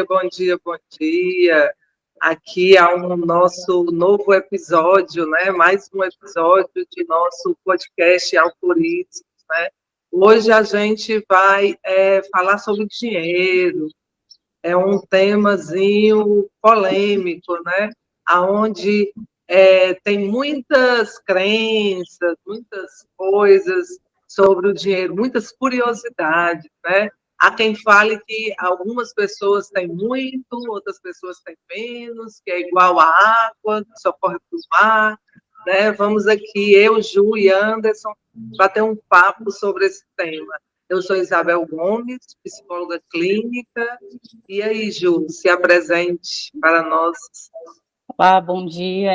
bom dia, bom dia. Aqui há um nosso novo episódio, né? Mais um episódio de nosso podcast Algoritmos, né? Hoje a gente vai falar sobre dinheiro. É um temazinho polêmico, né? Aonde tem muitas crenças, muitas coisas sobre o dinheiro, muitas curiosidades, né? Há quem fale que algumas pessoas têm muito, outras pessoas têm menos, que é igual à água, que só corre para o mar, né? Vamos aqui, eu, Ju e Anderson, bater um papo sobre esse tema. Eu sou Isabel Gomes, psicóloga clínica. E aí, Ju, se apresente para nós. Olá, bom dia.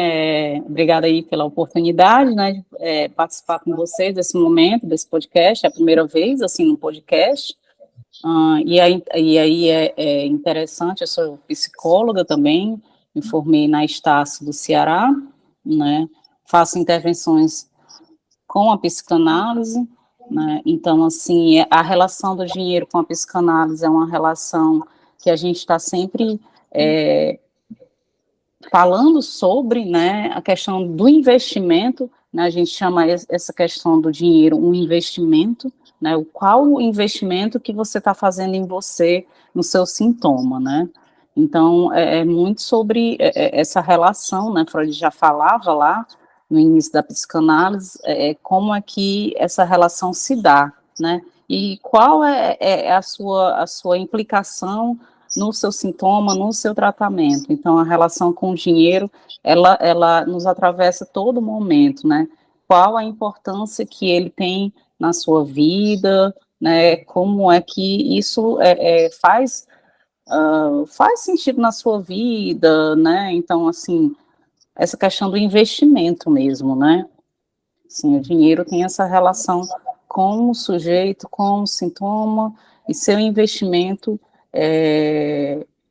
Obrigada aí pela oportunidade, né, de participar com vocês desse momento, desse podcast. É a primeira vez, assim, no podcast. E aí é interessante, eu sou psicóloga também, me formei na Estácio do Ceará, né, faço intervenções com a psicanálise, né, então, assim, a relação do dinheiro com a psicanálise é uma relação que a gente está sempre falando sobre, né, a questão do investimento, né, a gente chama essa questão do dinheiro um investimento, né, qual o investimento que você está fazendo em você, no seu sintoma, né, então é muito sobre essa relação, né, Freud já falava lá no início da psicanálise, como é que essa relação se dá, né, e qual é a sua implicação no seu sintoma, no seu tratamento. Então, a relação com o dinheiro, ela nos atravessa todo momento, né? Qual a importância que ele tem na sua vida, né? Como é que isso faz sentido na sua vida, né? Então, assim, essa questão do investimento mesmo, né? Sim, o dinheiro tem essa relação com o sujeito, com o sintoma e seu investimento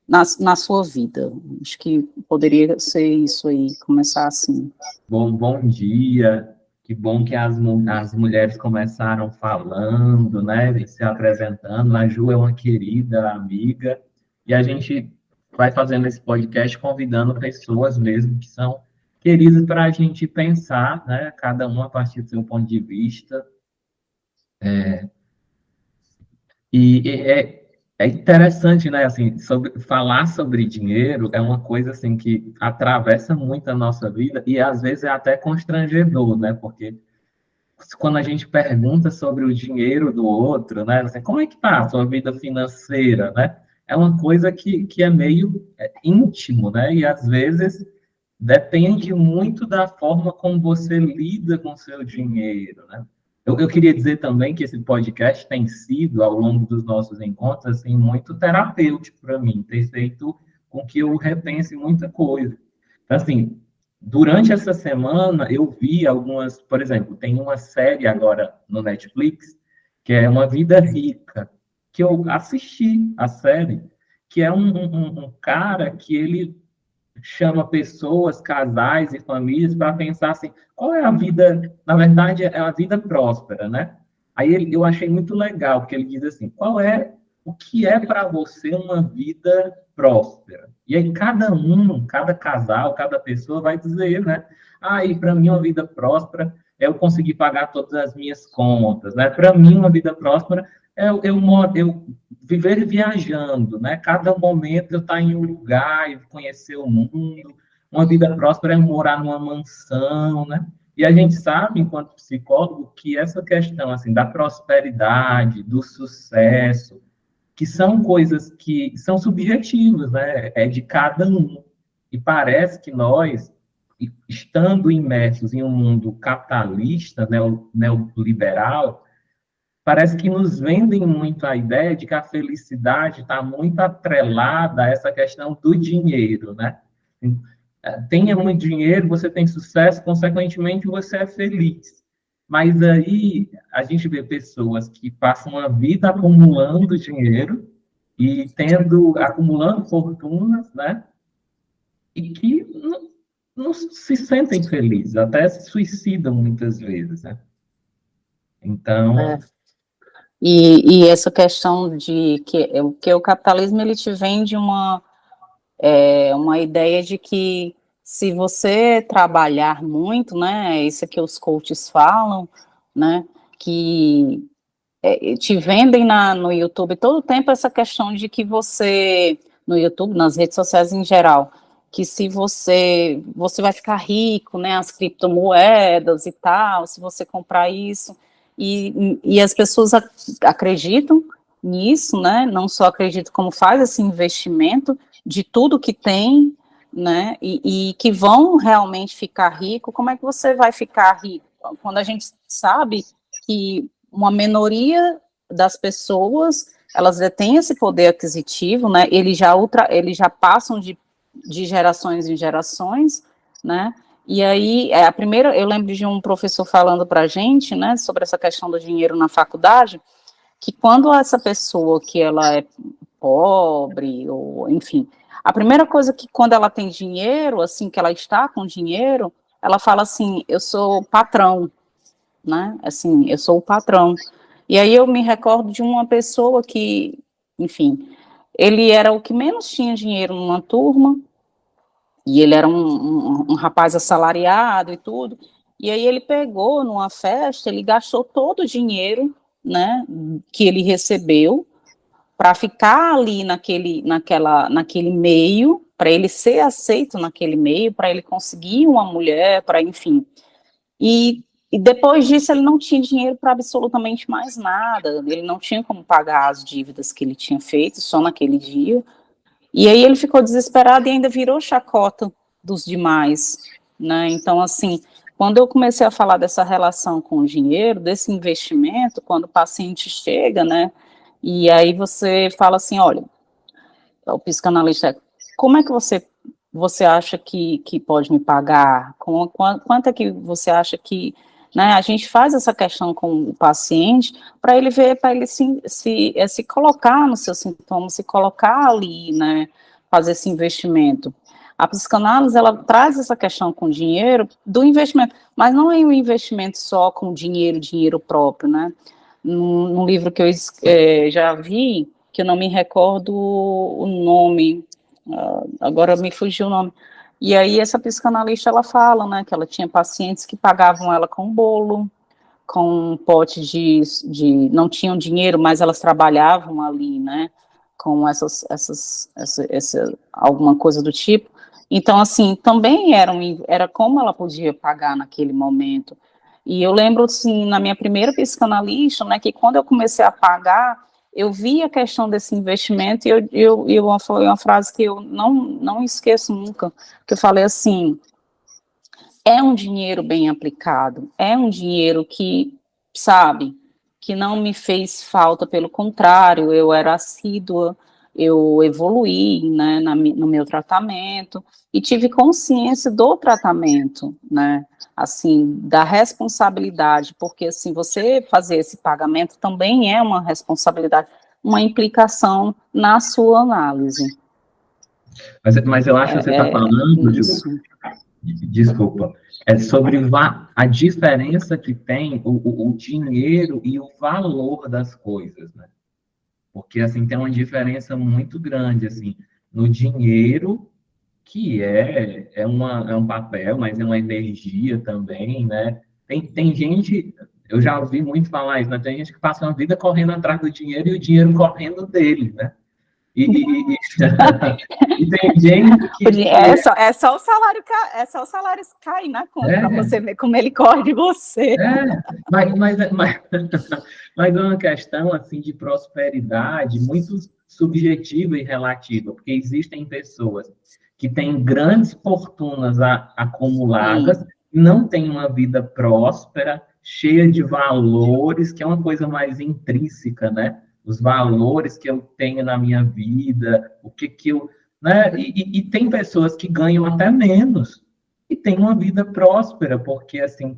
na sua vida. Acho que poderia ser isso aí, começar assim. Bom dia. Que bom que as mulheres começaram falando, né, e se apresentando. A Ju é uma querida amiga, e a gente vai fazendo esse podcast convidando pessoas mesmo que são queridas para a gente pensar, né, cada uma a partir do seu ponto de vista. E é interessante, né, assim, falar sobre dinheiro é uma coisa, assim, que atravessa muito a nossa vida e, às vezes, é até constrangedor, né, porque quando a gente pergunta sobre o dinheiro do outro, né, assim, como é que tá a sua vida financeira, né, é uma coisa que é meio íntimo, né, e, às vezes, depende muito da forma como você lida com o seu dinheiro, né. Eu queria dizer também que esse podcast tem sido, ao longo dos nossos encontros, assim, muito terapêutico para mim, tem feito com que eu repense muita coisa. Então, assim, durante essa semana, eu vi algumas, por exemplo, tem uma série agora no Netflix, que é Uma Vida Rica, que eu assisti a série, que é um cara que ele chama pessoas, casais e famílias para pensar assim, qual é a vida, na verdade, é a vida próspera, né? Eu achei muito legal, porque ele diz assim, o que é para você uma vida próspera? E aí cada casal, cada pessoa vai dizer, né? E para mim uma vida próspera é eu conseguir pagar todas as minhas contas, né? Para mim uma vida próspera é eu viver viajando, né? Cada momento eu estar em um lugar e conhecer o mundo. Uma vida próspera é morar numa mansão, né? E a gente sabe, enquanto psicólogo, que essa questão assim da prosperidade, do sucesso, que são coisas que são subjetivas, né? É de cada um. E parece que nós, estando imersos em um mundo capitalista, neoliberal, parece que nos vendem muito a ideia de que a felicidade está muito atrelada a essa questão do dinheiro, né? Tenha muito dinheiro, você tem sucesso, consequentemente você é feliz. Mas aí a gente vê pessoas que passam a vida acumulando dinheiro e acumulando fortunas, né? E que não se sentem felizes, até se suicidam muitas vezes, né? Então, E essa questão de que o capitalismo ele te vende uma ideia de que se você trabalhar muito, né, isso que os coaches falam, né, que te vendem no YouTube todo o tempo essa questão de que você, no YouTube, nas redes sociais em geral, que se você vai ficar rico, né, as criptomoedas e tal, se você comprar isso, e as pessoas acreditam nisso, né, não só acreditam como faz esse investimento de tudo que tem, né, e que vão realmente ficar rico. Como é que você vai ficar rico? Quando a gente sabe que uma minoria das pessoas, elas detêm esse poder aquisitivo, né, eles já passam de gerações em gerações, né, e aí, a primeira, eu lembro de um professor falando para a gente, né, sobre essa questão do dinheiro na faculdade, que quando essa pessoa que ela é pobre, ou enfim, a primeira coisa que quando ela tem dinheiro, assim, que ela está com dinheiro, ela fala assim, eu sou patrão, né? Assim, eu sou o patrão. E aí eu me recordo de uma pessoa que, enfim, ele era o que menos tinha dinheiro numa turma, e ele era um rapaz assalariado e tudo, e aí ele pegou numa festa, ele gastou todo o dinheiro, né, que ele recebeu, para ficar ali naquele meio, para ele ser aceito naquele meio, para ele conseguir uma mulher, para, enfim, e depois disso ele não tinha dinheiro para absolutamente mais nada, ele não tinha como pagar as dívidas que ele tinha feito só naquele dia, e aí ele ficou desesperado e ainda virou chacota dos demais, né, então assim, quando eu comecei a falar dessa relação com o dinheiro, desse investimento, quando o paciente chega, né, e aí você fala assim, olha, o psicanalista, como é que você acha que pode me pagar? Quanto é que você acha que, né, a gente faz essa questão com o paciente para ele ver, para ele se colocar nos seus sintomas, se colocar ali, né, fazer esse investimento. A psicanálise, ela traz essa questão com dinheiro, do investimento, mas não é um investimento só com dinheiro próprio, né, num livro que eu já vi, que eu não me recordo o nome, agora me fugiu o nome. E aí essa psicanalista, ela fala, né, que ela tinha pacientes que pagavam ela com bolo, com um pote não tinham dinheiro, mas elas trabalhavam ali, né, com alguma coisa do tipo. Então, assim, também era como ela podia pagar naquele momento. E eu lembro, assim, na minha primeira psicanalista, né, que quando eu comecei a pagar, eu vi a questão desse investimento e foi uma frase que eu não esqueço nunca, que eu falei assim, é um dinheiro bem aplicado, é um dinheiro que, sabe, que não me fez falta, pelo contrário, eu era assídua, eu evoluí, né, no meu tratamento, e tive consciência do tratamento, né, assim, da responsabilidade, porque, assim, você fazer esse pagamento também é uma responsabilidade, uma implicação na sua análise. Mas eu acho que você está falando, Ju, isso. Desculpa, é sobre a diferença que tem o dinheiro e o valor das coisas, né? Porque, assim, tem uma diferença muito grande, assim, no dinheiro, que é um papel, mas é uma energia também, né? Tem gente, eu já ouvi muito falar isso, né? Tem gente que passa uma vida correndo atrás do dinheiro e o dinheiro correndo dele, né? E tem gente que É só o salário cair na conta para você ver como ele corre de você. Mas é uma questão assim de prosperidade muito subjetiva e relativa, porque existem pessoas que têm grandes fortunas acumuladas, não têm uma vida próspera, cheia de valores, que é uma coisa mais intrínseca, né? Os valores que eu tenho na minha vida, o que eu, né? E tem pessoas que ganham até menos e têm uma vida próspera, porque assim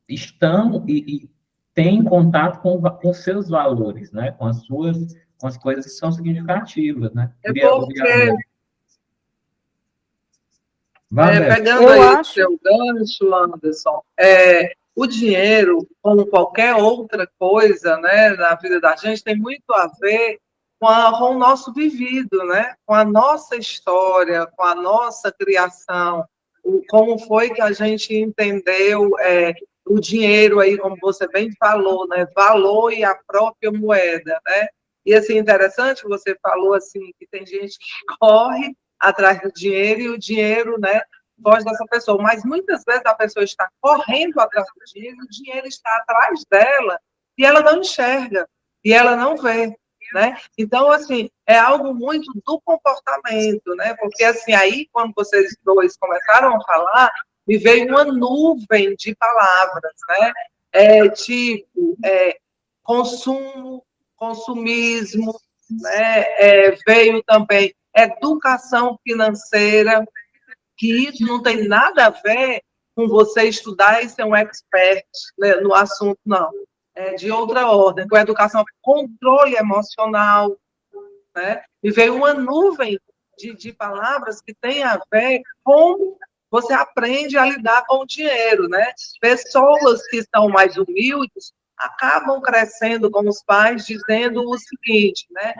estão e têm contato com seus valores, né? Com as coisas que são significativas, né? É porque, Vá, Beth. pegando aí o seu gancho, Anderson, o dinheiro, como qualquer outra coisa, né, na vida da gente, tem muito a ver com o nosso vivido, né, com a nossa história, com a nossa criação, como foi que a gente entendeu o dinheiro aí, como você bem falou, né, valor e a própria moeda, né? E assim, interessante, você falou assim, que tem gente que corre atrás do dinheiro e o dinheiro, né, foge dessa pessoa. Mas muitas vezes a pessoa está correndo atrás do dinheiro e o dinheiro está atrás dela e ela não enxerga, e ela não vê, né? Então, assim, é algo muito do comportamento, né? Porque, assim, aí, quando vocês dois começaram a falar, me veio uma nuvem de palavras, né? Tipo, consumo, consumismo, né? Veio também educação financeira, que isso não tem nada a ver com você estudar e ser um expert, né, no assunto, não. É de outra ordem, com a educação, controle emocional, né? E veio uma nuvem de palavras que tem a ver com você aprende a lidar com o dinheiro, né? Pessoas que são mais humildes acabam crescendo com os pais dizendo o seguinte, né?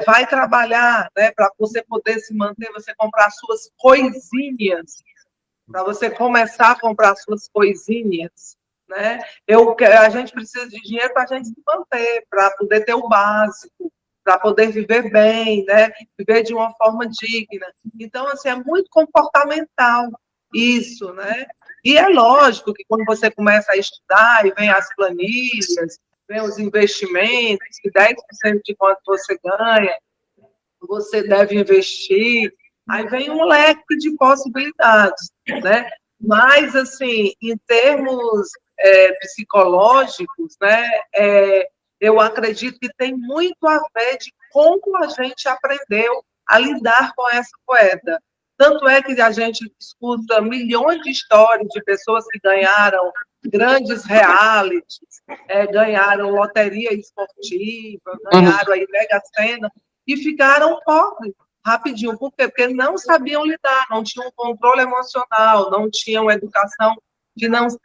Vai trabalhar, né? Para você poder se manter, você comprar suas coisinhas, para você começar a comprar suas coisinhas, né? A gente precisa de dinheiro para a gente se manter, para poder ter o básico, para poder viver bem, né? Viver de uma forma digna. Então, assim, é muito comportamental isso, né? E é lógico que quando você começa a estudar e vem as planilhas, vem os investimentos, que 10% de quanto você ganha, você deve investir, aí vem um leque de possibilidades, né? Mas, assim, em termos psicológicos, né, eu acredito que tem muito a ver de como a gente aprendeu a lidar com essa moeda. Tanto é que a gente escuta milhões de histórias de pessoas que ganharam grandes realities, ganharam loteria esportiva, ganharam aí Mega Sena, e ficaram pobres rapidinho. Por quê? Porque não sabiam lidar, não tinham controle emocional, não tinham educação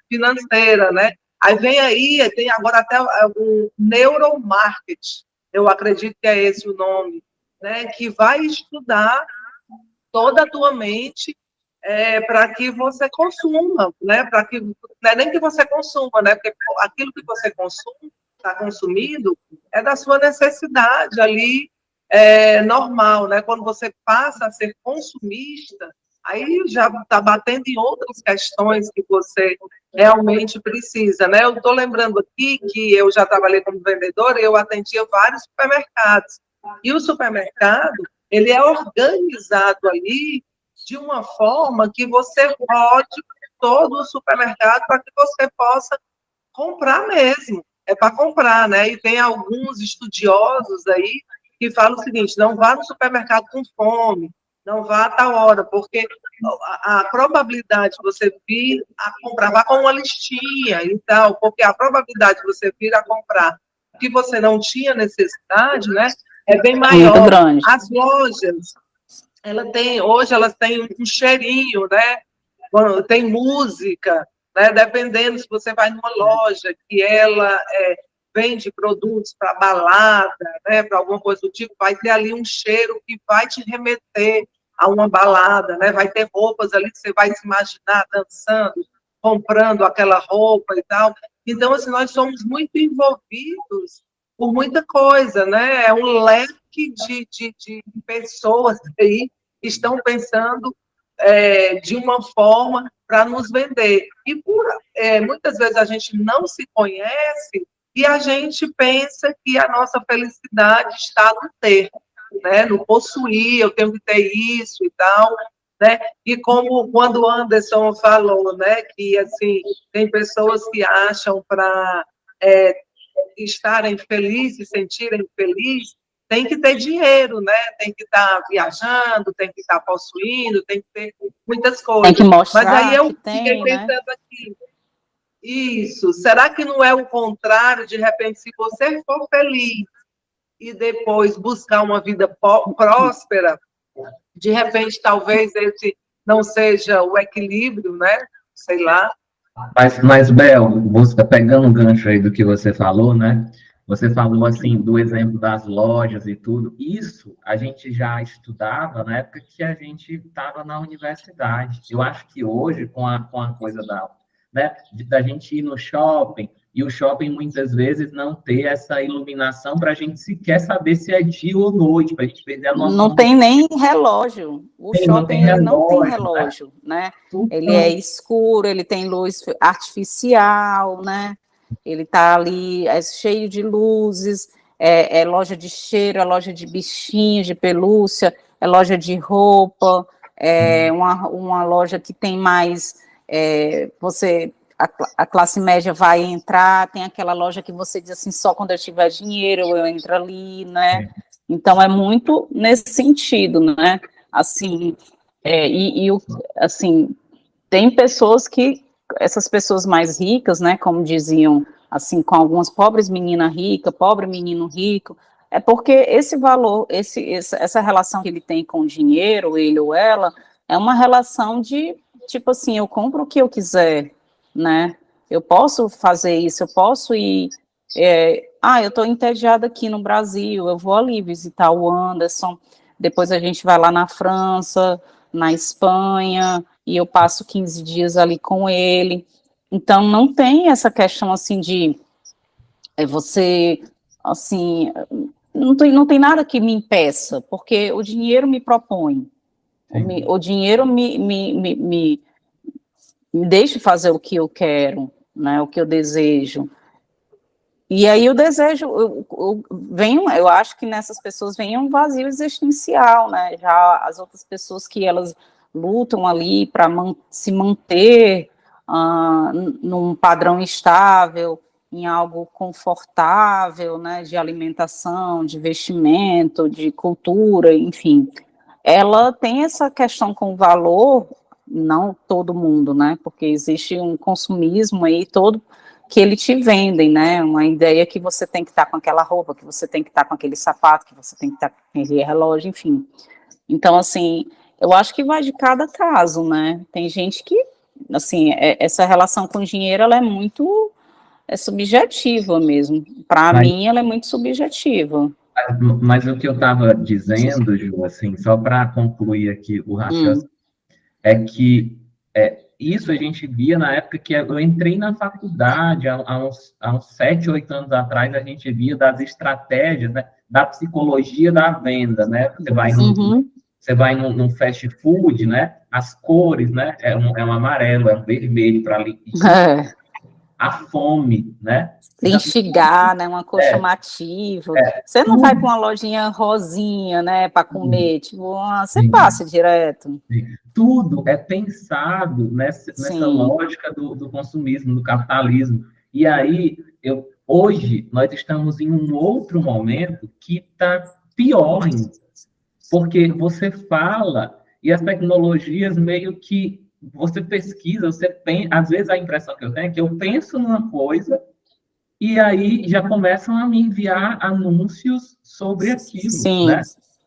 financeira, né? Aí vem aí, tem agora até o neuromarketing, eu acredito que é esse o nome, né? Que vai estudar toda a tua mente para que você consuma, né? Para que não é nem que você consuma, né? Porque aquilo que você consome, está consumindo, é da sua necessidade ali normal, né? Quando você passa a ser consumista, aí já está batendo em outras questões que você realmente precisa, né? Eu estou lembrando aqui que eu já trabalhei como vendedora e eu atendia vários supermercados. E o supermercado, ele é organizado ali de uma forma que você rode todo o supermercado para que você possa comprar mesmo. É para comprar, né? E tem alguns estudiosos aí que falam o seguinte: não vá no supermercado com fome, não vá a tal hora, porque a probabilidade de você vir a comprar, vá com uma listinha e tal, porque a probabilidade de você vir a comprar que você não tinha necessidade, né, é bem maior. Muito grande. As lojas, hoje elas têm um cheirinho, né? Tem música, né? Dependendo se você vai numa loja que ela vende produtos para balada, né? Para alguma coisa do tipo, vai ter ali um cheiro que vai te remeter a uma balada, né? Vai ter roupas ali que você vai se imaginar dançando, comprando aquela roupa e tal. Então, assim, nós somos muito envolvidos por muita coisa, né? É um leque de pessoas aí que estão pensando de uma forma para nos vender. E muitas vezes a gente não se conhece e a gente pensa que a nossa felicidade está no ter, né? No possuir, eu tenho que ter isso e tal, né? E como quando o Anderson falou, né, que assim tem pessoas que acham para estarem felizes, sentirem felizes, tem que ter dinheiro, né? Tem que estar viajando, tem que estar possuindo, tem que ter muitas coisas. Tem que mostrar. Mas aí eu fiquei pensando, né? Aqui, isso, será que não é o contrário? De repente, se você for feliz e depois buscar uma vida próspera, de repente, talvez esse não seja o equilíbrio, né? Sei lá. Mas Bel, você, pegando um gancho aí do que você falou, né? Você falou assim do exemplo das lojas e tudo. Isso a gente já estudava na época que a gente estava na universidade. Eu acho que hoje, com a coisa da gente ir no shopping, e o shopping muitas vezes não ter essa iluminação para a gente sequer saber se é dia ou noite, para a gente perder a Não noção tem nem relógio. O não tem shopping ele não tem relógio, né? relógio, né? Ele é Tudo, escuro, ele tem luz artificial, né? Ele tá ali cheio de luzes, é loja de cheiro, é loja de bichinhos, de pelúcia, é loja de roupa, é uma loja que tem mais a classe média vai entrar, tem aquela loja que você diz assim, só quando eu tiver dinheiro eu entro ali, né? Então é muito nesse sentido, né? Assim, assim, tem pessoas que, essas pessoas mais ricas, né, como diziam, assim, com algumas pobres meninas ricas, pobre menino rico, é porque esse valor, essa relação que ele tem com o dinheiro, ele ou ela, é uma relação de, tipo assim, eu compro o que eu quiser, né, eu posso fazer isso, eu posso ir, eu estou entediada aqui no Brasil, eu vou ali visitar o Anderson, depois a gente vai lá na França, na Espanha, e eu passo 15 dias ali com ele. Então, não tem essa questão, assim, de você, assim, não tem nada que me impeça, porque o dinheiro me propõe, sim. o dinheiro me deixa fazer o que eu quero, né, o que eu desejo. E aí o desejo, eu acho que nessas pessoas vem um vazio existencial, né? Já as outras pessoas que elas lutam ali para se manter num padrão estável, em algo confortável, né? De alimentação, de vestimento, de cultura, enfim. Ela tem essa questão com o valor, não todo mundo, né? Porque existe um consumismo aí todo que ele te vendem, né? Uma ideia que você tem que estar com aquela roupa, que você tem que estar com aquele sapato, que você tem que estar com aquele relógio, enfim. Então, assim, eu acho que vai de cada caso, né? Tem gente que, assim, essa relação com o dinheiro, ela é muito subjetiva mesmo. Para Mas, mim, ela é muito subjetiva. mas o que eu estava dizendo, Ju, assim, só para concluir aqui o raciocínio, Hum, é que isso a gente via na época que eu entrei na faculdade, há uns 7, 8 anos atrás, a gente via das estratégias, né, da psicologia da venda, né? uhum, Você vai num fast food, né? As cores, né? É um amarelo, é um vermelho para ali. é, A fome, né? Então, instigar, né, uma cor é, chamativa. Você não vai para tudo, uma lojinha rosinha, né, para comer, tipo, você sim, passa direto. sim. Tudo é pensado nessa Sim, lógica do consumismo, do capitalismo. E aí, hoje, nós estamos em um outro momento que está pior ainda, porque você fala e as tecnologias meio que você pesquisa, você pensa, às vezes a impressão que eu tenho é que eu penso numa coisa e aí já começam a me enviar anúncios sobre aquilo, sim, né?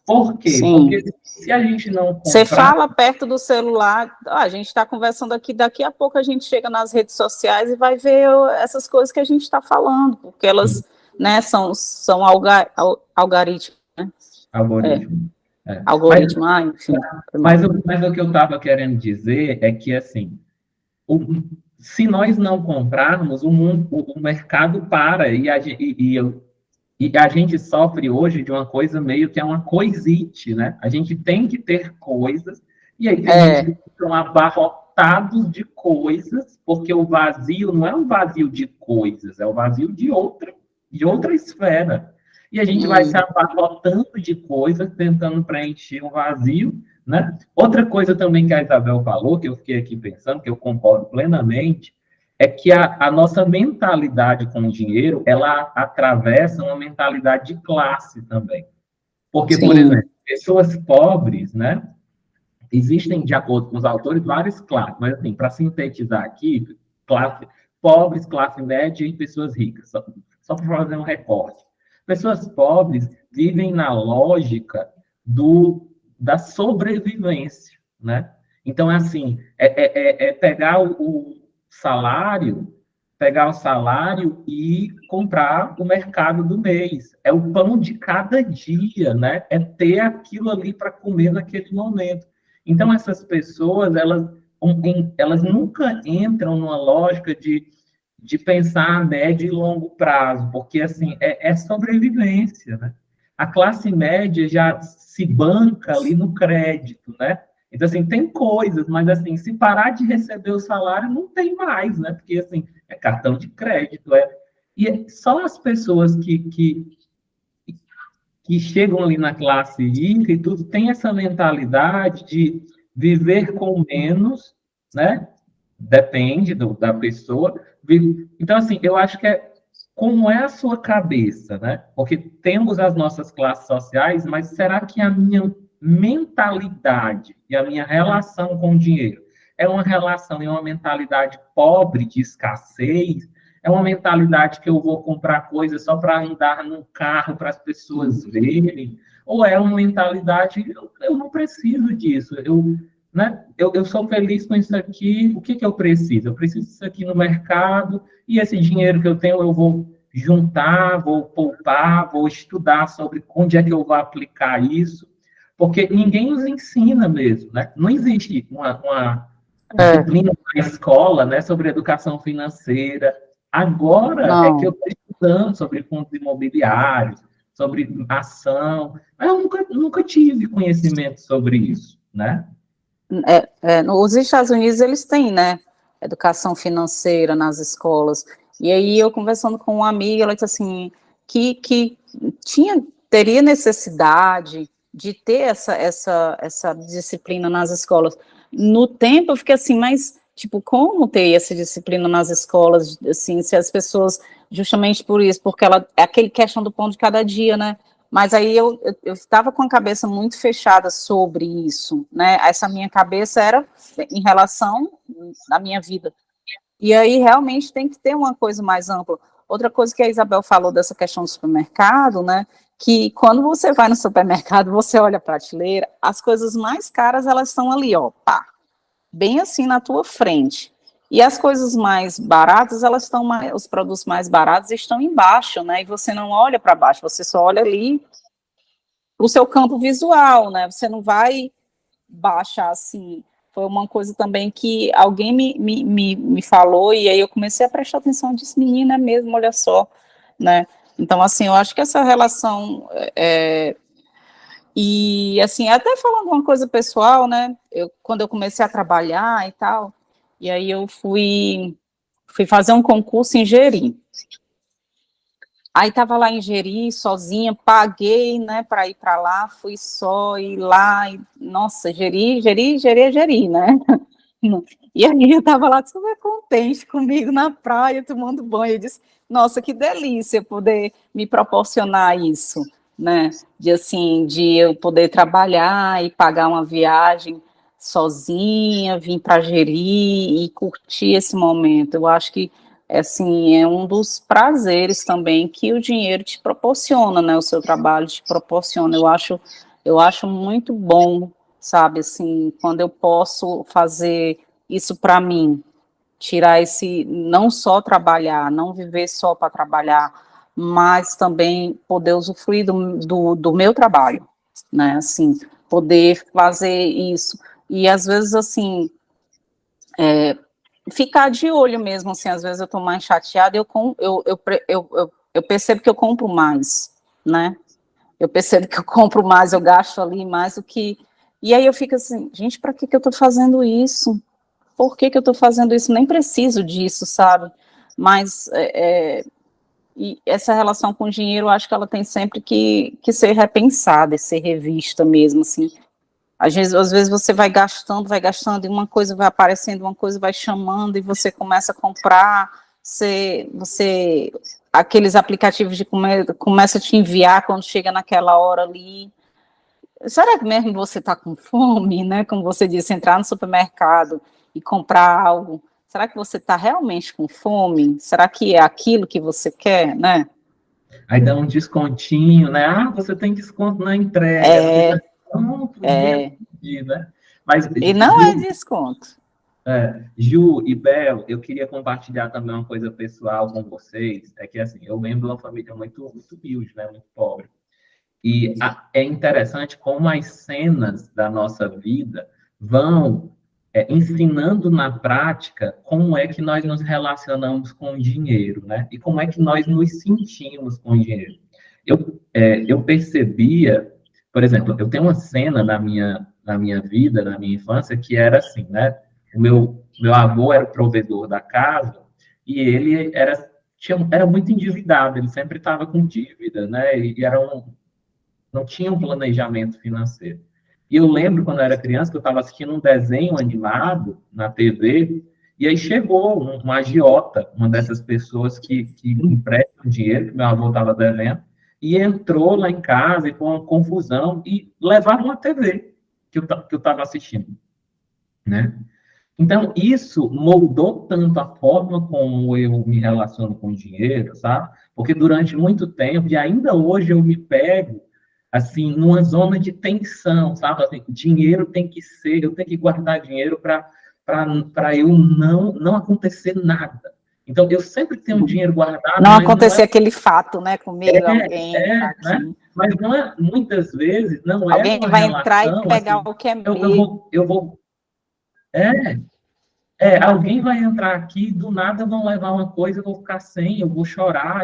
Por quê? Porque sim. se a gente não Você comprar, fala perto do celular, a gente está conversando aqui, daqui a pouco a gente chega nas redes sociais e vai ver essas coisas que a gente está falando, porque elas, né, são algoritmos, né? É, algoritmo. É. Mas, algoritmo, enfim, foi mas, mal. o, mas o que eu estava querendo dizer é que, assim, o, se nós não comprarmos, o mercado para e a gente sofre hoje de uma coisa meio que é uma coisite, né? A gente tem que ter coisas, e aí tem gente que É, estão abarrotados de coisas, porque o vazio não é um vazio de coisas, é o vazio de outra esfera. E a gente vai se hum, abarrotando de coisas, tentando preencher o vazio, né? Outra coisa também que a Isabel falou, que eu fiquei aqui pensando, que eu concordo plenamente, é que a nossa mentalidade com o dinheiro, ela atravessa uma mentalidade de classe também. Porque, por sim, exemplo, pessoas pobres, né? Existem, de acordo com os autores, várias classes, mas, assim, para sintetizar aqui, classe, pobres, classe média e pessoas ricas, só para fazer um recorte. Pessoas pobres vivem na lógica da sobrevivência, né? Então, é assim, pegar salário, pegar o salário e comprar o mercado do mês. É o pão de cada dia, né? É ter aquilo ali para comer naquele momento. Então, essas pessoas, elas nunca entram numa lógica de pensar a médio e longo prazo, porque, assim, é sobrevivência, né? A classe média já se banca ali no crédito, né? Então, assim, tem coisas, mas, assim, se parar de receber o salário, não tem mais, né? Porque, assim, é cartão de crédito, e só as pessoas que chegam ali na classe rica e tudo, tem essa mentalidade de viver com menos, né? Depende da pessoa. Então, assim, eu acho que como é a sua cabeça, né? Porque temos as nossas classes sociais, mas será que a minha mentalidade e a minha relação com o dinheiro é uma relação e uma mentalidade pobre de escassez? É uma mentalidade que eu vou comprar coisas só para andar no carro para as pessoas verem? Ou é uma mentalidade, eu não preciso disso, né? Eu sou feliz com isso aqui, o que que eu preciso? Eu preciso disso aqui no mercado, e esse dinheiro que eu tenho eu vou juntar, vou poupar, vou estudar sobre onde é que eu vou aplicar isso, porque ninguém nos ensina mesmo, né? Não existe uma disciplina na escola, né, sobre educação financeira. Agora é que eu Não. estou estudando sobre fundos imobiliários, sobre ação, mas eu nunca tive conhecimento sobre isso, né? Nos Estados Unidos eles têm, né, educação financeira nas escolas. E aí eu conversando com uma amiga, ela disse assim que teria necessidade de ter essa disciplina nas escolas. No tempo eu fiquei assim, mas tipo, como ter essa disciplina nas escolas, assim, se as pessoas, justamente por isso, porque ela é aquele questão do pão de cada dia, né? Mas aí eu estava com a cabeça muito fechada sobre isso, né? Essa minha cabeça era em relação à minha vida. E aí realmente tem que ter uma coisa mais ampla. Outra coisa que a Isabel falou dessa questão do supermercado, né? Que quando você vai no supermercado, você olha a prateleira, as coisas mais caras elas estão ali, ó, pá, bem assim na tua frente. E as coisas mais baratas, elas estão os produtos mais baratos estão embaixo, né? E você não olha para baixo, você só olha ali para o seu campo visual, né? Você não vai baixar assim. Foi uma coisa também que alguém me falou, e aí eu comecei a prestar atenção, disse, menina, é mesmo, olha só, né? Então, assim, eu acho que essa relação e, assim, até falando uma coisa pessoal, né, quando eu comecei a trabalhar e tal, e aí eu fui fazer um concurso em Jeri. Aí estava lá em Jeri, sozinha, paguei, né, para ir para lá, fui só ir lá, e, nossa, Jeri é Jeri, né? E aí eu estava lá super contente comigo na praia, tomando banho, eu disse, nossa, que delícia poder me proporcionar isso, né, de assim, de eu poder trabalhar e pagar uma viagem sozinha, vir para Jeri e curtir esse momento. Eu acho que assim, é um dos prazeres também que o dinheiro te proporciona, né? O seu trabalho te proporciona. Eu acho muito bom, sabe, assim, quando eu posso fazer isso para mim, tirar esse, não só trabalhar, não viver só para trabalhar, mas também poder usufruir do meu trabalho, né? Assim, poder fazer isso. E às vezes, assim, ficar de olho mesmo, assim, às vezes eu estou mais chateada, eu percebo que eu compro mais, né? Eu percebo que eu compro mais, eu gasto ali mais do que... E aí eu fico assim, gente, para que eu estou fazendo isso? Por que eu estou fazendo isso? Nem preciso disso, sabe? Mas e essa relação com o dinheiro, eu acho que ela tem sempre que ser repensada e ser revista mesmo, assim. Às vezes você vai gastando, e uma coisa vai aparecendo, uma coisa vai chamando, e você começa a comprar, aqueles aplicativos de começa a te enviar quando chega naquela hora ali. Será que mesmo você está com fome, né? Como você disse, entrar no supermercado e comprar algo, será que você está realmente com fome? Será que é aquilo que você quer, né? Aí dá um descontinho, né? Ah, você tem desconto na entrega. Você É, já não podia é, pedir, né? Mas, e não é desconto. Ju e Bel, eu queria compartilhar também uma coisa pessoal com vocês. É que, assim, eu venho de uma família muito humilde, né? Muito pobre. E é interessante como as cenas da nossa vida vão ensinando na prática como é que nós nos relacionamos com o dinheiro, né? E como é que nós nos sentimos com o dinheiro. Eu percebia, por exemplo, eu tenho uma cena na minha vida, na minha infância, que era assim, né? O meu avô era o provedor da casa e ele era muito endividado, ele sempre estava com dívida, né? E não tinha um planejamento financeiro. E eu lembro, quando eu era criança, que eu estava assistindo um desenho animado na TV, e aí chegou um agiota, uma dessas pessoas que emprestam dinheiro, que meu avô estava devendo, e entrou lá em casa e foi uma confusão, e levaram uma TV que eu estava assistindo, né? Então, isso moldou tanto a forma como eu me relaciono com o dinheiro, sabe? Porque durante muito tempo, e ainda hoje eu me pego, assim, numa zona de tensão, sabe? Assim, dinheiro tem que ser, eu tenho que guardar dinheiro para eu não acontecer nada. Então, eu sempre tenho dinheiro guardado, Não mas não acontecer é... aquele fato, né, comigo, alguém tá Né? aqui. Mas não é, muitas vezes, não é Alguém uma vai entrar e relação, pegar assim, o que é eu meu. vou é, alguém vai entrar aqui, do nada vão levar uma coisa, eu vou ficar sem, eu vou chorar,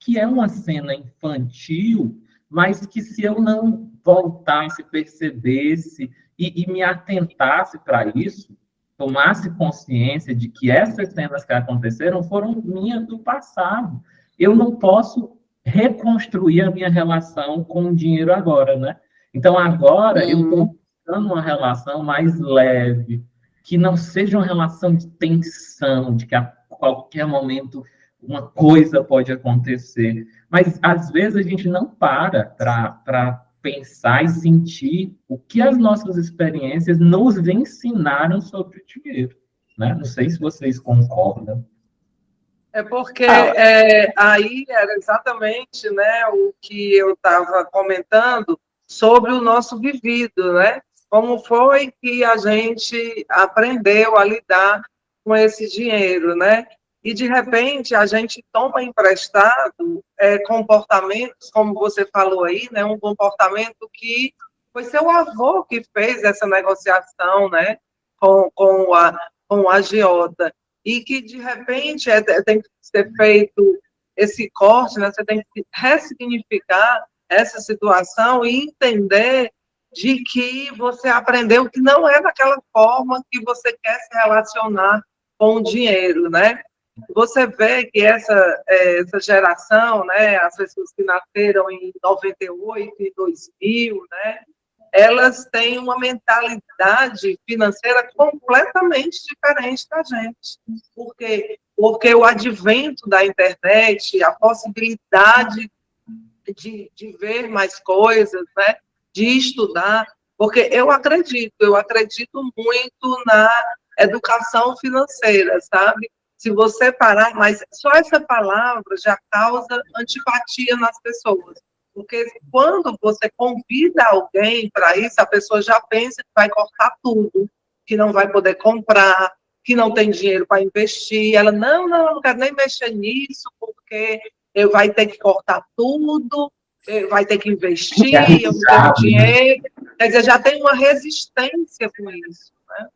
que é uma cena infantil, mas que se eu não voltasse, percebesse e me atentasse para isso, tomasse consciência de que essas cenas que aconteceram foram minhas do passado. Eu não posso reconstruir a minha relação com o dinheiro agora, né? Então, agora eu estou buscando uma relação mais leve, que não seja uma relação de tensão, de que a qualquer momento uma coisa pode acontecer. Mas, às vezes, a gente não para pensar e sentir o que as nossas experiências nos ensinaram sobre o dinheiro. Né? Não sei se vocês concordam. É porque Ah, aí era exatamente, né, o que eu estava comentando sobre o nosso vivido, né? Como foi que a gente aprendeu a lidar com esse dinheiro, né? E, de repente, a gente toma emprestado comportamentos, como você falou aí, né? Um comportamento que foi seu avô que fez essa negociação, né? Com o agiota e que, de repente, tem que ser feito esse corte, né? Você tem que ressignificar essa situação e entender de que você aprendeu que não é daquela forma que você quer se relacionar com o dinheiro, né? Você vê que essa geração, né, as pessoas que nasceram em 98 e 2000, né, elas têm uma mentalidade financeira completamente diferente da gente. Porque o advento da internet, a possibilidade de ver mais coisas, né? De estudar, porque eu acredito muito na educação financeira, sabe? Se você parar, mas só essa palavra já causa antipatia nas pessoas. Porque quando você convida alguém para isso, a pessoa já pensa que vai cortar tudo, que não vai poder comprar, que não tem dinheiro para investir. Ela, não quero nem mexer nisso, porque eu vai ter que cortar tudo, vai ter que investir, eu não tenho dinheiro. Quer dizer, já tem uma resistência com isso. Né?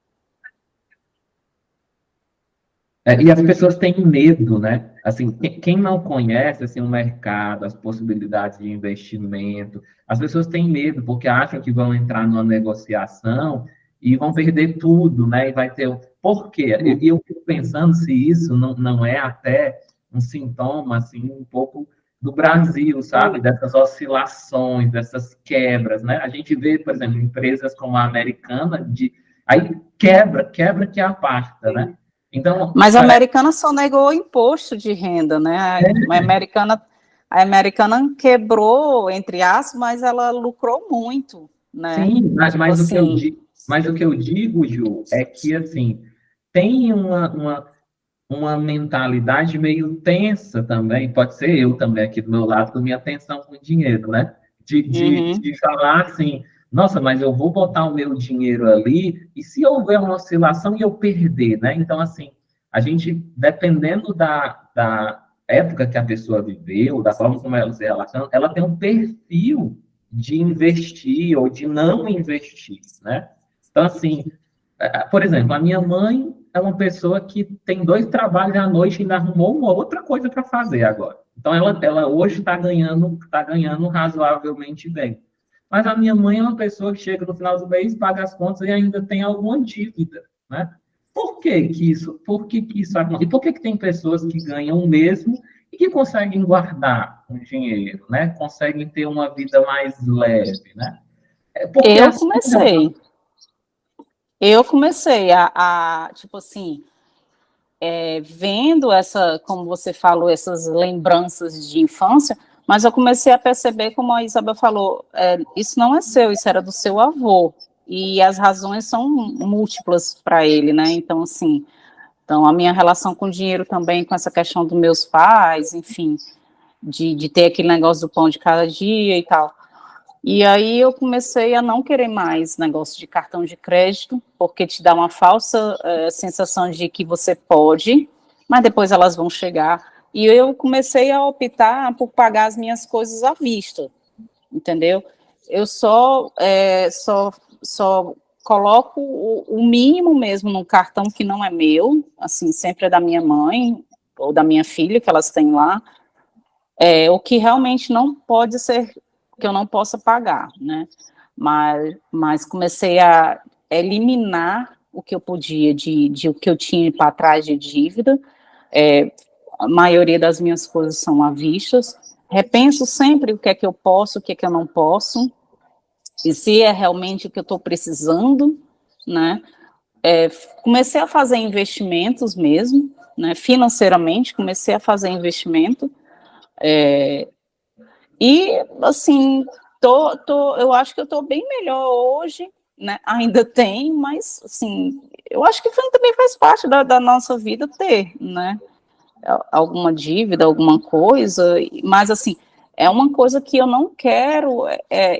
E as pessoas têm medo, né? Assim, quem não conhece assim, o mercado, as possibilidades de investimento, as pessoas têm medo porque acham que vão entrar numa negociação e vão perder tudo, né? E vai ter. Por quê? E eu fico pensando se isso não é até um sintoma assim, um pouco do Brasil, sabe? Dessas oscilações, dessas quebras, né? A gente vê, por exemplo, empresas como a Americana, aí quebra que aparta, né? Então, mas a americana só negou imposto de renda, né? A americana quebrou, entre aspas, mas ela lucrou muito, né? sim, Tipo assim, mas o que eu digo, Ju, é que assim tem uma mentalidade meio tensa também, pode ser eu também aqui do meu lado, com minha atenção com o dinheiro, né? De uhum. falar assim, nossa, mas eu vou botar o meu dinheiro ali, e se houver uma oscilação e eu perder, né? Então, assim, a gente, dependendo da época que a pessoa viveu, da forma como ela se relaciona, ela tem um perfil de investir ou de não investir, né? Então, assim, por exemplo, a minha mãe é uma pessoa que tem 2 trabalhos à noite e ainda arrumou uma outra coisa para fazer agora. Então, ela hoje tá ganhando razoavelmente bem. Mas a minha mãe é uma pessoa que chega no final do mês, paga as contas e ainda tem alguma dívida, né? Por que que isso acontece? E por que que tem pessoas que ganham o mesmo e que conseguem guardar o dinheiro, né? Conseguem ter uma vida mais leve, né? É porque Eu assim, comecei. Eu comecei tipo assim, vendo como você falou, essas lembranças de infância, mas eu comecei a perceber, como a Isabel falou, isso não é seu, isso era do seu avô, e as razões são múltiplas para ele, né? Então, assim, então a minha relação com o dinheiro também, com essa questão dos meus pais, enfim, de ter aquele negócio do pão de cada dia e tal. E aí eu comecei a não querer mais negócio de cartão de crédito, porque te dá uma falsa sensação de que você pode, mas depois elas vão chegar. E eu comecei a optar por pagar as minhas coisas à vista, entendeu? Eu só coloco o mínimo mesmo no cartão que não é meu, assim, sempre é da minha mãe ou da minha filha, que elas têm lá, o que realmente não pode ser, que eu não possa pagar, né? Mas comecei a eliminar o que eu podia de o que eu tinha para trás de dívida. A maioria das minhas coisas são à vista. Repenso sempre o que é que eu posso, o que é que eu não posso, e se é realmente o que eu estou precisando, né? Comecei a fazer investimentos mesmo, né? Financeiramente, comecei a fazer investimento. E, assim, eu acho que eu estou bem melhor hoje, né? Ainda tem, mas, assim, eu acho que também faz parte da nossa vida ter, né? Alguma dívida, alguma coisa, mas, assim, é uma coisa que eu não quero,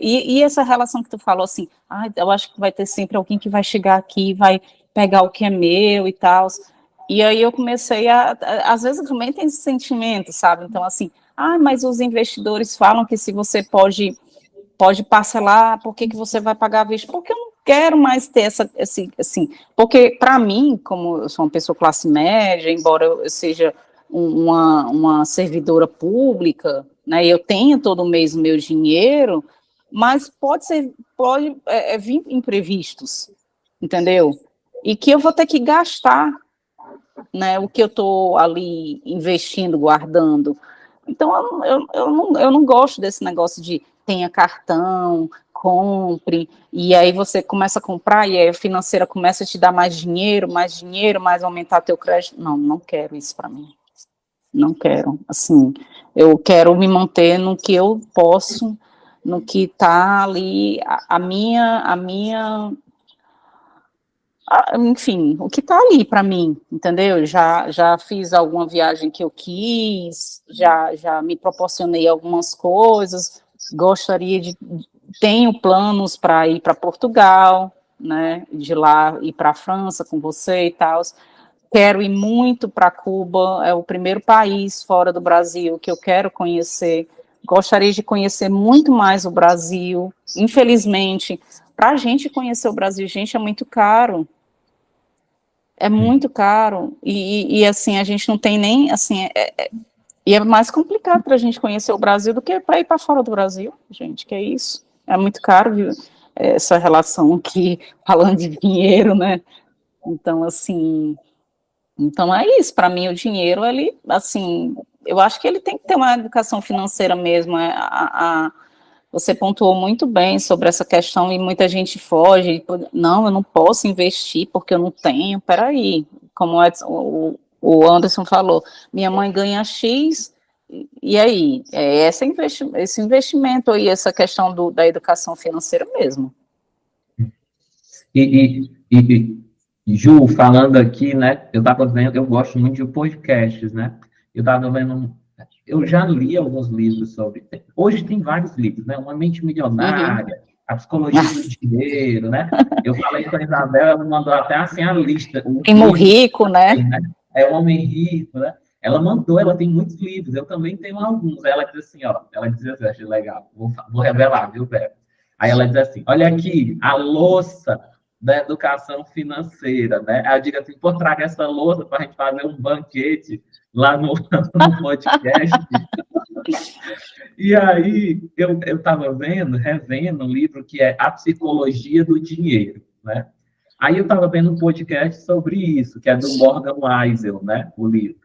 e essa relação que tu falou, assim, eu acho que vai ter sempre alguém que vai chegar aqui e vai pegar o que é meu e tal, e aí eu comecei às vezes também tem esse sentimento, sabe, então assim, mas os investidores falam que se você pode parcelar, por que que você vai pagar à vista? Porque eu não quero mais ter assim, porque para mim, como eu sou uma pessoa classe média, embora eu seja uma servidora pública, né, eu tenho todo mês o meu dinheiro, mas pode vir imprevistos, entendeu? E que eu vou ter que gastar, né, o que eu estou ali investindo, guardando. Então, eu não gosto desse negócio de tenha cartão, compre, e aí você começa a comprar, e aí a financeira começa a te dar mais dinheiro, mais aumentar teu crédito. Não, não quero isso para mim. Não quero. Assim, eu quero me manter no que eu posso, no que está ali, enfim, o que está ali para mim, entendeu? Já fiz alguma viagem que eu quis, já me proporcionei algumas coisas, tenho planos para ir para Portugal, né, de lá ir para a França com você e tal. Quero ir muito para Cuba, é o primeiro país fora do Brasil que eu quero conhecer. Gostaria de conhecer muito mais o Brasil. Infelizmente, para a gente conhecer o Brasil, gente, é muito caro. É muito caro, e assim, a gente não tem nem, assim, e é mais complicado para a gente conhecer o Brasil do que para ir para fora do Brasil, gente, que é isso, é muito caro, viu, essa relação aqui, falando de dinheiro, né, então, assim, então é isso, para mim o dinheiro, ele, assim, eu acho que ele tem que ter uma educação financeira mesmo, você pontuou muito bem sobre essa questão e muita gente foge. Não, eu não posso investir porque eu não tenho. Peraí, como o Anderson falou, minha mãe ganha X, e aí? Esse investimento aí, essa questão da educação financeira mesmo. Ju, falando aqui, né? Eu estava vendo, eu gosto muito de podcasts, né? Eu estava vendo, eu já li alguns livros sobre. Hoje tem vários livros, né? Uma Mente Uhum. Milionária, a psicologia do dinheiro, né? Eu falei com a Isabel, ela mandou até assim a lista. Primo Rico, né? É o Homem Rico, né? Ela mandou, ela tem muitos livros, eu também tenho alguns. Ela diz assim, ó, ela diz assim, achei legal, vou revelar, viu, Vera? Aí ela diz assim, olha aqui, a louça da educação financeira, né? Aí eu digo assim, pô, traga essa louça para a gente fazer um banquete lá no podcast. E aí eu estava revendo um livro que é A Psicologia do Dinheiro, né? Aí eu estava vendo um podcast sobre isso, que é do Morgan Housel, né? O livro.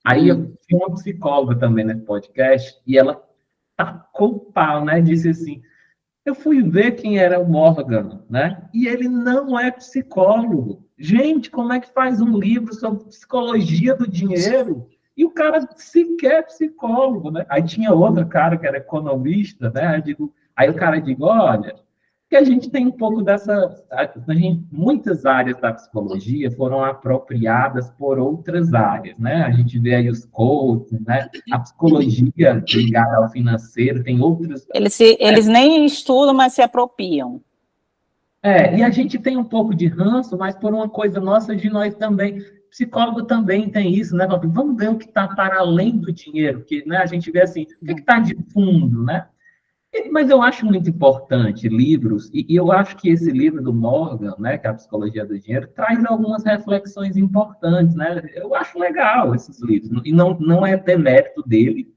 Aí eu tinha uma psicóloga também nesse podcast, e ela tacou o pau, né? Disse assim, eu fui ver quem era o Morgan, né? E ele não é psicólogo. Gente, como é que faz um livro sobre psicologia do dinheiro? E o cara sequer é psicólogo, né? Aí tinha outro cara que era economista, né? Aí o cara diz, olha, que a gente tem um pouco dessa... muitas áreas da psicologia foram apropriadas por outras áreas, né? A gente vê aí os coaches, né? A psicologia ligada ao financeiro, tem outros... Eles nem estudam, mas se apropriam. E a gente tem um pouco de ranço, mas por uma coisa nossa de nós também. Psicólogo também tem isso, né? Vamos ver o que está para além do dinheiro, que, né, a gente vê assim, o que está de fundo, né? Mas eu acho muito importante livros, e eu acho que esse livro do Morgan, né, que é a Psicologia do Dinheiro, traz algumas reflexões importantes, né? Eu acho legal esses livros, e não é demérito dele,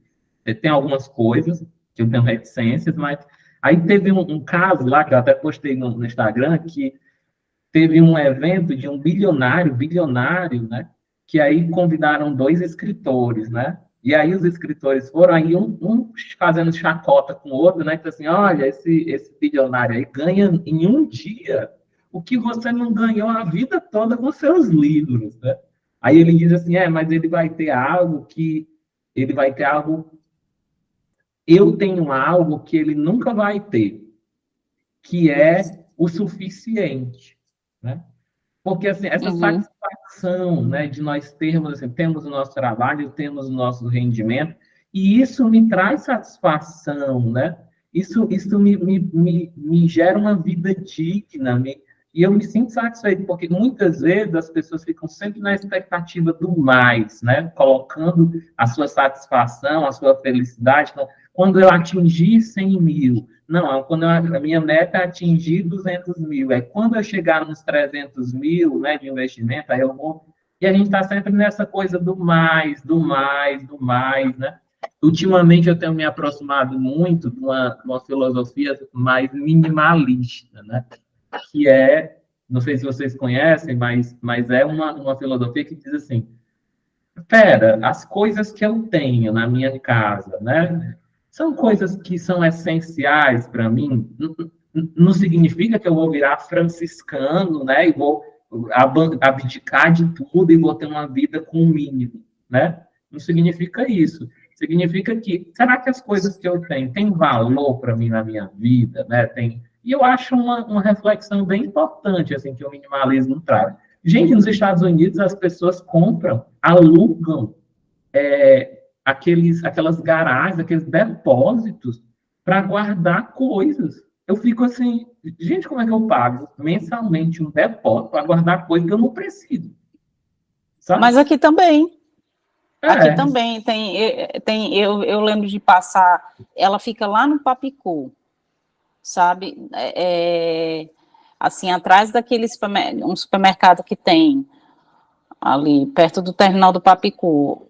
tem algumas coisas que eu tenho reticências, mas aí teve um caso lá, que eu até postei no Instagram, que teve um evento de um bilionário, né, que aí convidaram 2 escritores, né? E aí os escritores foram aí um fazendo chacota com o outro, né? Que assim, olha, esse bilionário aí ganha em um dia o que você não ganhou a vida toda com seus livros, né? Aí ele diz assim, mas ele vai ter algo eu tenho algo que ele nunca vai ter, que é o suficiente, né? Porque assim, essa satisfação, né, de nós termos, assim, temos o nosso trabalho, temos o nosso rendimento, e isso me traz satisfação, né? Isso me gera uma vida digna, e eu me sinto satisfeito, porque muitas vezes as pessoas ficam sempre na expectativa do mais, né? Colocando a sua satisfação, a sua felicidade. Então, quando eu atingir 100 mil, não, quando a minha meta é atingir 200 mil, quando eu chegar nos 300 mil, né, de investimento, aí eu vou... E a gente está sempre nessa coisa do mais, né? Ultimamente eu tenho me aproximado muito de uma filosofia mais minimalista, né? Que é, não sei se vocês conhecem, mas é uma filosofia que diz assim, pera, as coisas que eu tenho na minha casa, né? São coisas que são essenciais para mim. Não significa que eu vou virar franciscano, né? E vou abdicar de tudo e vou ter uma vida com o mínimo, né? Não significa isso. Significa que, será que as coisas que eu tenho têm valor para mim na minha vida, né? E eu acho uma reflexão bem importante, assim, que o minimalismo traz. Gente, nos Estados Unidos, as pessoas compram, alugam aquelas garagens, aqueles depósitos para guardar coisas. Eu fico assim, gente, como é que eu pago mensalmente um depósito para guardar coisas que eu não preciso? Sabe? Mas aqui também. Aqui também tem eu lembro de passar, ela fica lá no Papicu, sabe? Assim, atrás daquele um supermercado que tem ali perto do terminal do Papicu.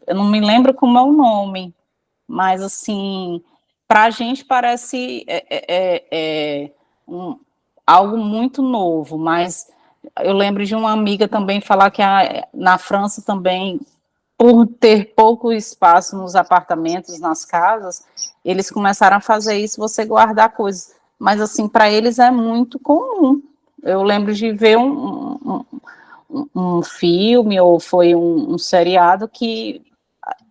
Eu não me lembro como é o nome, mas assim, para a gente parece algo muito novo, mas eu lembro de uma amiga também falar que na França também, por ter pouco espaço nos apartamentos, nas casas, eles começaram a fazer isso, você guardar coisas. Mas, assim, para eles é muito comum. Eu lembro de ver um filme, ou foi um seriado, que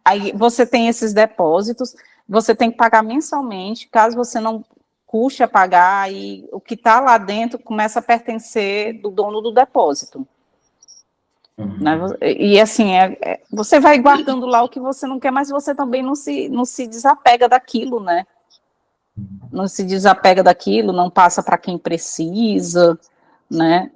aí você tem esses depósitos, você tem que pagar mensalmente, caso você não custe a pagar, e o que está lá dentro começa a pertencer do dono do depósito. Né? E assim, você vai guardando lá o que você não quer, mas você também não se desapega daquilo, né? não se desapega daquilo, não passa para quem precisa, né?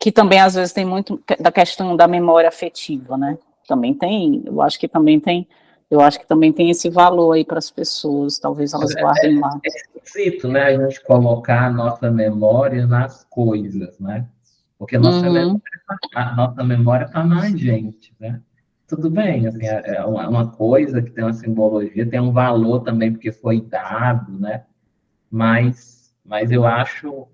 Que também às vezes tem muito da questão da memória afetiva, né? Também tem, eu acho que também tem esse valor aí para as pessoas, talvez elas guardem lá. É esquisito, né, a gente colocar a nossa memória nas coisas, né? Porque a nossa memória está na gente, né? Tudo bem, assim, é uma coisa que tem uma simbologia, tem um valor também porque foi dado, né? Mas eu acho,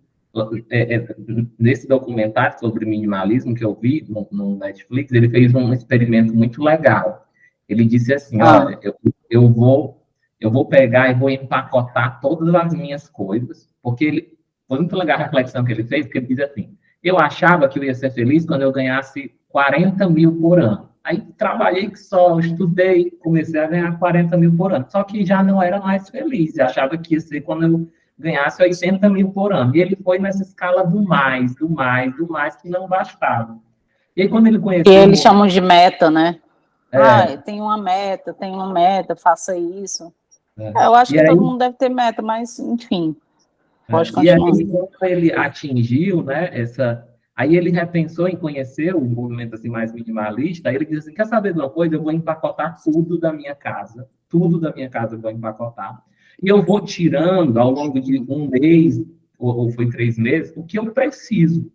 nesse documentário sobre minimalismo que eu vi no Netflix, ele fez um experimento muito legal. Ele disse assim, olha, eu vou pegar e vou empacotar todas as minhas coisas, porque foi muito legal a reflexão que ele fez, porque ele diz assim, eu achava que eu ia ser feliz quando eu ganhasse 40 mil por ano. Aí trabalhei que só, estudei, comecei a ganhar 40 mil por ano. Só que já não era mais feliz. Eu achava que ia ser quando eu ganhasse 80 mil por ano. E ele foi nessa escala do mais, do mais, do mais, que não bastava. E aí, quando ele Que conheceu... eles chamam de meta, né? Tem uma meta, faça isso. Eu acho E que aí, todo mundo deve ter meta, mas, enfim, pode E aí, continuar. quando ele atingiu, né, aí ele repensou em conhecer o movimento assim mais minimalista, aí ele disse assim, quer saber de uma coisa? Eu vou empacotar tudo da minha casa eu vou empacotar, e eu vou tirando ao longo de um mês, ou foi 3 meses, o que eu preciso.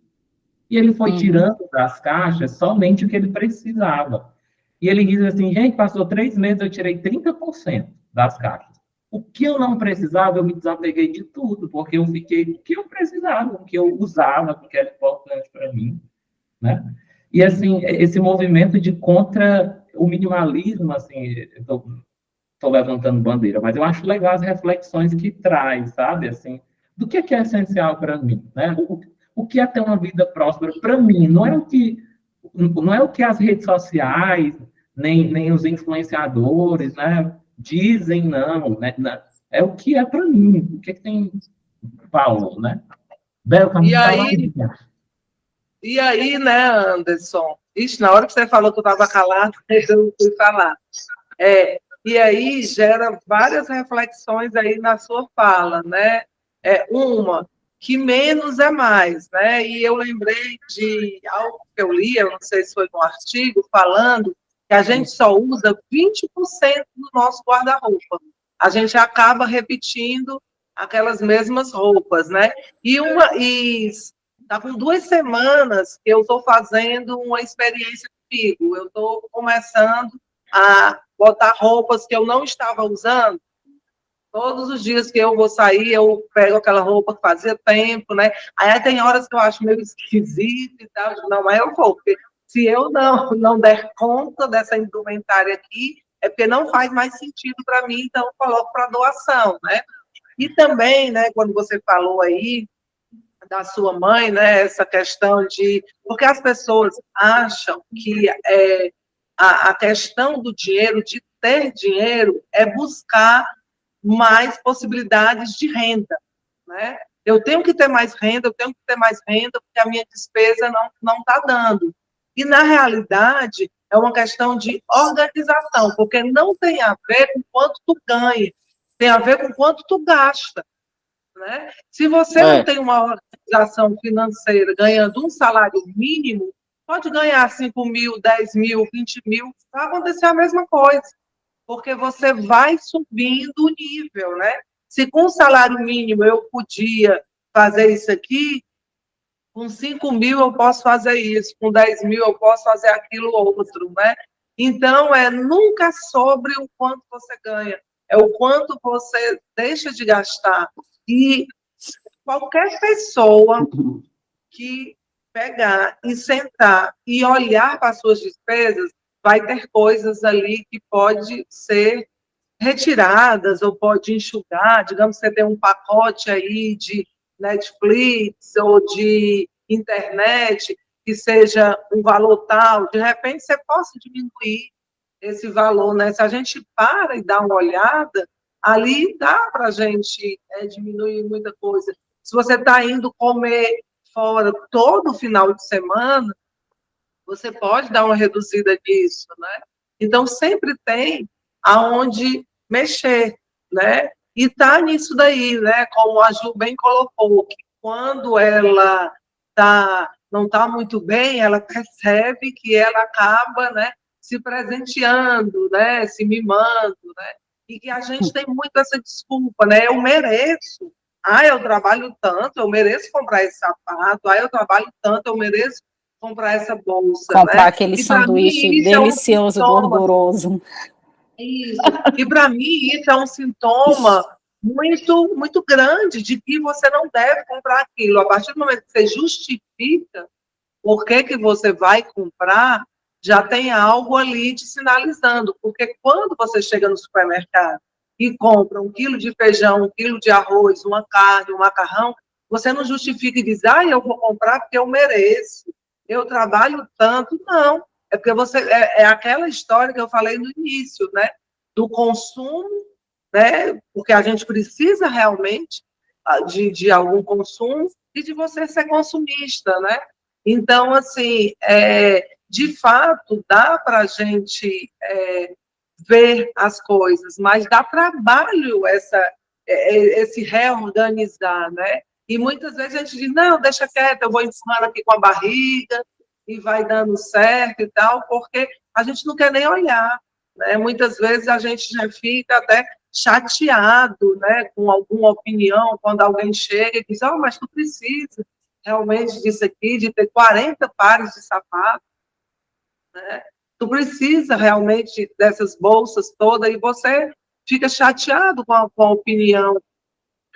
E ele foi tirando das caixas somente o que ele precisava. E ele diz assim, gente, passou 3 meses, eu tirei 30% das caixas. O que eu não precisava, eu me desapeguei de tudo, porque eu fiquei com o que eu precisava, o que eu usava, o que era importante para mim, né? E, assim, esse movimento de contra o minimalismo, assim, estou levantando bandeira, mas eu acho legal as reflexões que traz, sabe? Assim, do que é essencial para mim, né? O que é ter uma vida próspera para mim? Não é o que as redes sociais, nem os influenciadores, né, dizem, não, né? É o que é para mim, o que tem valor, né? Bel, tá E muito aí, caladinha. né, Anderson? Ixi, na hora que você falou que eu estava calado, eu fui falar. E aí gera várias reflexões aí na sua fala, né? Uma, que menos é mais, né? E eu lembrei de algo que eu li, eu não sei se foi um artigo, falando que a gente só usa 20% do nosso guarda-roupa. A gente acaba repetindo aquelas mesmas roupas, né? E está com 2 semanas que eu estou fazendo uma experiência comigo. Eu estou começando a botar roupas que eu não estava usando. Todos os dias que eu vou sair, eu pego aquela roupa que fazia tempo, né? Aí tem horas que eu acho meio esquisito e tal. Não, mas eu vou, porque se eu não der conta dessa indumentária aqui, é porque não faz mais sentido para mim, então eu coloco para doação, né? E também, né, quando você falou aí da sua mãe, né, essa questão de... Porque as pessoas acham que a questão do dinheiro, de ter dinheiro, é buscar mais possibilidades de renda, né? Eu tenho que ter mais renda, eu tenho que ter mais renda, porque a minha despesa não está dando. E, na realidade, é uma questão de organização, porque não tem a ver com quanto tu ganha, tem a ver com quanto tu gasta, né? Se você não tem uma organização financeira ganhando um salário mínimo, pode ganhar 5 mil, 10 mil, 20 mil, vai acontecer a mesma coisa, porque você vai subindo o nível, né? Se com o salário mínimo eu podia fazer isso aqui, com 5 mil eu posso fazer isso, com 10 mil eu posso fazer aquilo outro, né? Então, nunca sobre o quanto você ganha, é o quanto você deixa de gastar. E qualquer pessoa que pegar e sentar e olhar para as suas despesas, vai ter coisas ali que pode ser retiradas ou pode enxugar. Digamos que você tem um pacote aí de Netflix ou de internet que seja um valor tal, de repente você possa diminuir esse valor, né? Se a gente para e dá uma olhada, ali dá para a gente diminuir muita coisa. Se você está indo comer fora todo final de semana, você pode dar uma reduzida nisso, né? Então, sempre tem aonde mexer, né? E está nisso daí, né? Como a Ju bem colocou, que quando ela não está muito bem, ela percebe que ela acaba, né, se presenteando, né, se mimando, né? E que a gente tem muito essa desculpa, né? Eu mereço. Ah, eu trabalho tanto, eu mereço comprar esse sapato. Ah, eu trabalho tanto, eu mereço comprar essa bolsa, Comprar né? aquele E para mim sanduíche isso é um delicioso, sintoma. gorduroso. Isso. E para mim isso é um sintoma muito, muito grande de que você não deve comprar aquilo. A partir do momento que você justifica por que que você vai comprar, já tem algo ali te sinalizando. Porque quando você chega no supermercado e compra 1 quilo de feijão, 1 quilo de arroz, uma carne, um macarrão, você não justifica e diz, ah, eu vou comprar porque eu mereço, eu trabalho tanto. Não, é porque você é aquela história que eu falei no início, né? Do consumo, né? Porque a gente precisa realmente de algum consumo e de você ser consumista, né? Então, assim, de fato, dá para a gente ver as coisas, mas dá trabalho esse reorganizar, né? E muitas vezes a gente diz, não, deixa quieto, eu vou empurrando aqui com a barriga e vai dando certo e tal, porque a gente não quer nem olhar, né? Muitas vezes a gente já fica até chateado, né, com alguma opinião, quando alguém chega e diz, oh, mas tu precisa realmente disso aqui, de ter 40 pares de sapato, né? Tu precisa realmente dessas bolsas todas, e você fica chateado com a opinião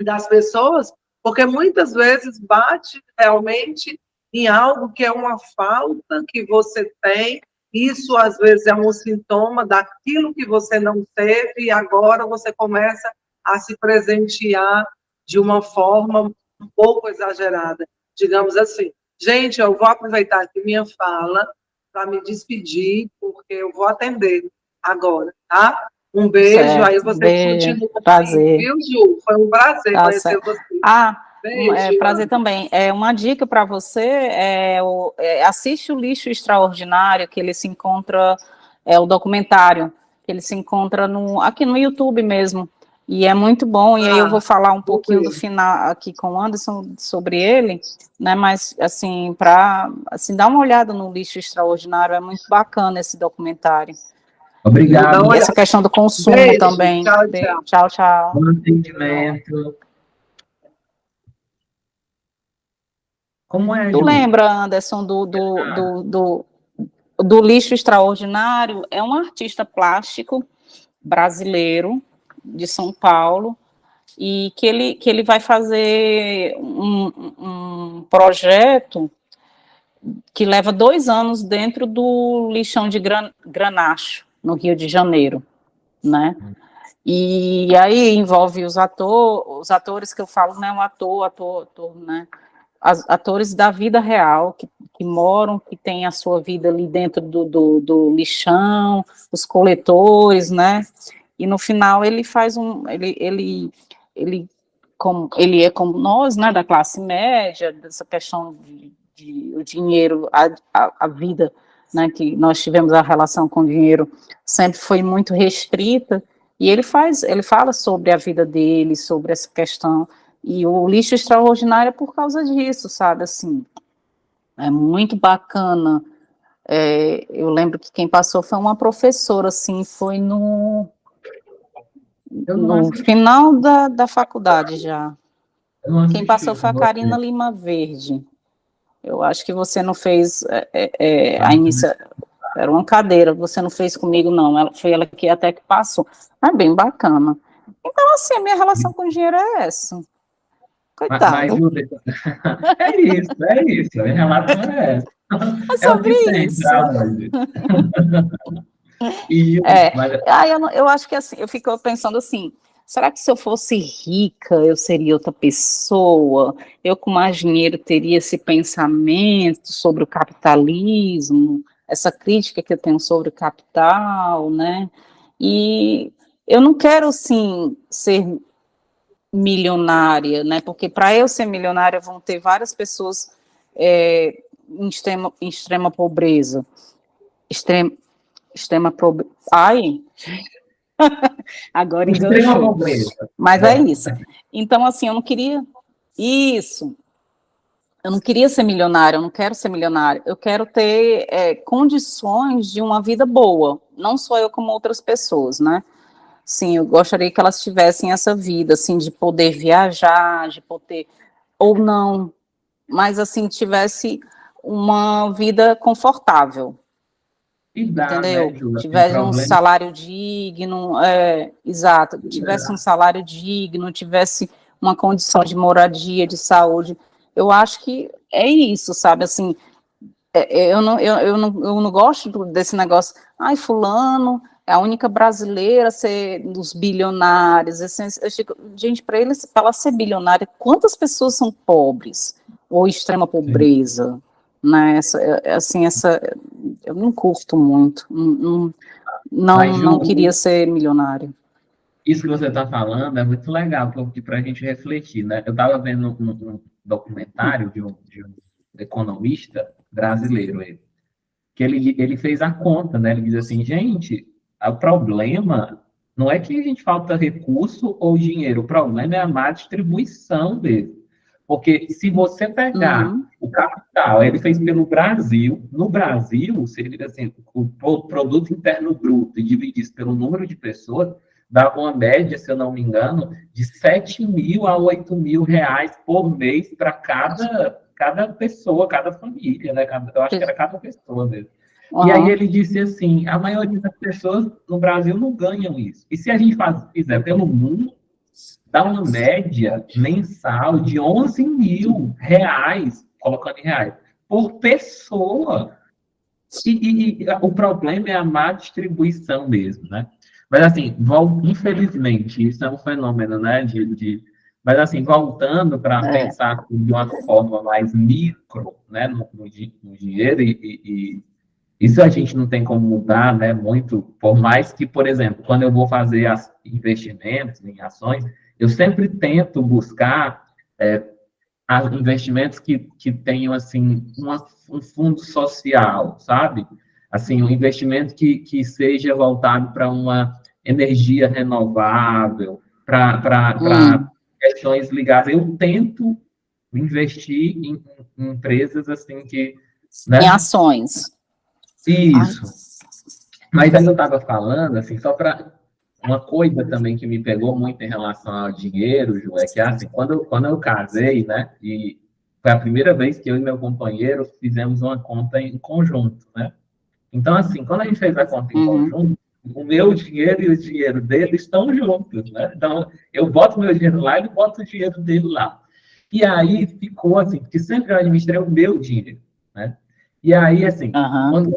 das pessoas, porque muitas vezes bate realmente em algo que é uma falta que você tem. Isso, às vezes, é um sintoma daquilo que você não teve, e agora você começa a se presentear de uma forma um pouco exagerada, digamos assim. Gente, eu vou aproveitar aqui minha fala para me despedir, porque eu vou atender agora, tá? Um beijo, aí Certo, vocês beijo, continuam aí, prazer. viu, Ju? Foi um prazer Tá conhecer certo. você. Ah, Beijo, prazer Ana. também. Uma dica para você assiste o Lixo Extraordinário, que ele se encontra, o documentário, que ele se encontra aqui no YouTube mesmo. E é muito bom, e aí eu vou falar um Vou pouquinho do ver. final aqui com o Anderson sobre ele, né? Mas assim, para assim, dar uma olhada no Lixo Extraordinário, é muito bacana esse documentário. Vou dar Obrigado, uma E essa olhada. questão do consumo Beijo, também. tchau, tchau. Tchau, tchau. bom atendimento. Como é, Tu Ju? lembra, Anderson, do Lixo Extraordinário? É um artista plástico brasileiro de São Paulo e que ele vai fazer um projeto que leva 2 anos dentro do lixão de Granacho, no Rio de Janeiro, né? E aí envolve os atores que eu falo, não é um ator, né? Atores da vida real, que moram, que têm a sua vida ali dentro do lixão, os coletores, né? E no final ele faz como ele é como nós, né, da classe média, dessa questão de o dinheiro, a vida, né, que nós tivemos a relação com o dinheiro sempre foi muito restrita, e ele fala sobre a vida dele, sobre essa questão, e o Lixo Extraordinário é por causa disso, sabe, assim, é muito bacana. Eu lembro que quem passou foi uma professora, assim, foi Eu não no assisti, final da faculdade já. eu não Quem passou assisti foi com a Karina você. Lima Verde. Eu acho que você não fez Ah, a inicia... Era uma cadeira, você não fez comigo, não. Foi ela que até que passou. É bem bacana. Então, assim, a minha relação com o dinheiro é essa. mas Coitado. Ju, é isso, a relação é essa. É É o sobre que tem isso. para hoje. E, Ju, É, mas eu acho que assim, eu fico pensando assim, será que se eu fosse rica, eu seria outra pessoa? Eu com mais dinheiro teria esse pensamento sobre o capitalismo, essa crítica que eu tenho sobre o capital, né? E eu não quero, assim, ser milionária, né? Porque para eu ser milionária vão ter várias pessoas em extrema pobreza, extrema pobreza. Ai, Agora Extrema enganchou. pobreza. Mas é isso. Então, assim, eu não queria... Isso. Eu não queria ser milionária, eu não quero ser milionária. Eu quero ter condições de uma vida boa. Não só eu, como outras pessoas, né? Sim, eu gostaria que elas tivessem essa vida, assim, de poder viajar, de poder... Ou não, mas, assim, tivesse uma vida confortável. E dá, né, Entendeu? Ju? Assim, o Tivesse um problema salário digno, exato, tivesse um salário digno, tivesse uma condição de moradia, de saúde. Eu acho que é isso, sabe? Assim, eu não gosto desse negócio. Ai, fulano é a única brasileira a ser dos bilionários. Assim, gente, para ela ser bilionária, quantas pessoas são pobres ou extrema assim, pobreza? Né? Eu não curto muito. mas, Não Ju, queria ser milionária. isso que você está falando é muito legal para a gente refletir, né? Eu estava vendo um documentário de um economista brasileiro, que ele fez a conta, né? Ele diz assim, gente, o problema não é que a gente falta recurso ou dinheiro, o problema é a má distribuição dele. Porque se você pegar Uhum. o capital, ele fez pelo Brasil, no Brasil, se ele assim, o produto interno bruto e dividisse pelo número de pessoas, dava uma média, se eu não me engano, de 7 mil a 8 mil reais por mês para cada pessoa, cada família, né? Eu acho que era cada pessoa mesmo. E aí Uhum. ele disse assim, a maioria das pessoas no Brasil não ganham isso. E se a gente fizer pelo mundo, dá uma média mensal de 11 mil reais, colocando em reais, por pessoa. E o problema é a má distribuição mesmo, né? Mas assim, infelizmente, isso é um fenômeno, né? Mas assim, voltando para É. pensar de uma forma mais micro, né? No dinheiro, isso a gente não tem como mudar, né? Muito, por mais que, por exemplo, quando eu vou fazer investimentos em ações, eu sempre tento buscar investimentos que tenham assim um fundo social, sabe? Assim, um investimento que seja voltado para uma energia renovável, para Hum. questões ligadas. Eu tento investir em empresas assim que, Em né? ações. Ai. Isso. Mas aí eu estava falando, assim, só para uma coisa também que me pegou muito em relação ao dinheiro, Ju, é que assim, quando eu casei, né, e foi a primeira vez que eu e meu companheiro fizemos uma conta em conjunto, né? Então, assim, quando a gente fez a conta em Uhum. conjunto, o meu dinheiro e o dinheiro dele estão juntos, né? Então, eu boto meu dinheiro lá, ele bota o dinheiro dele lá. E aí ficou assim, porque sempre eu administrei o meu dinheiro, né? E aí, assim, Aham. quando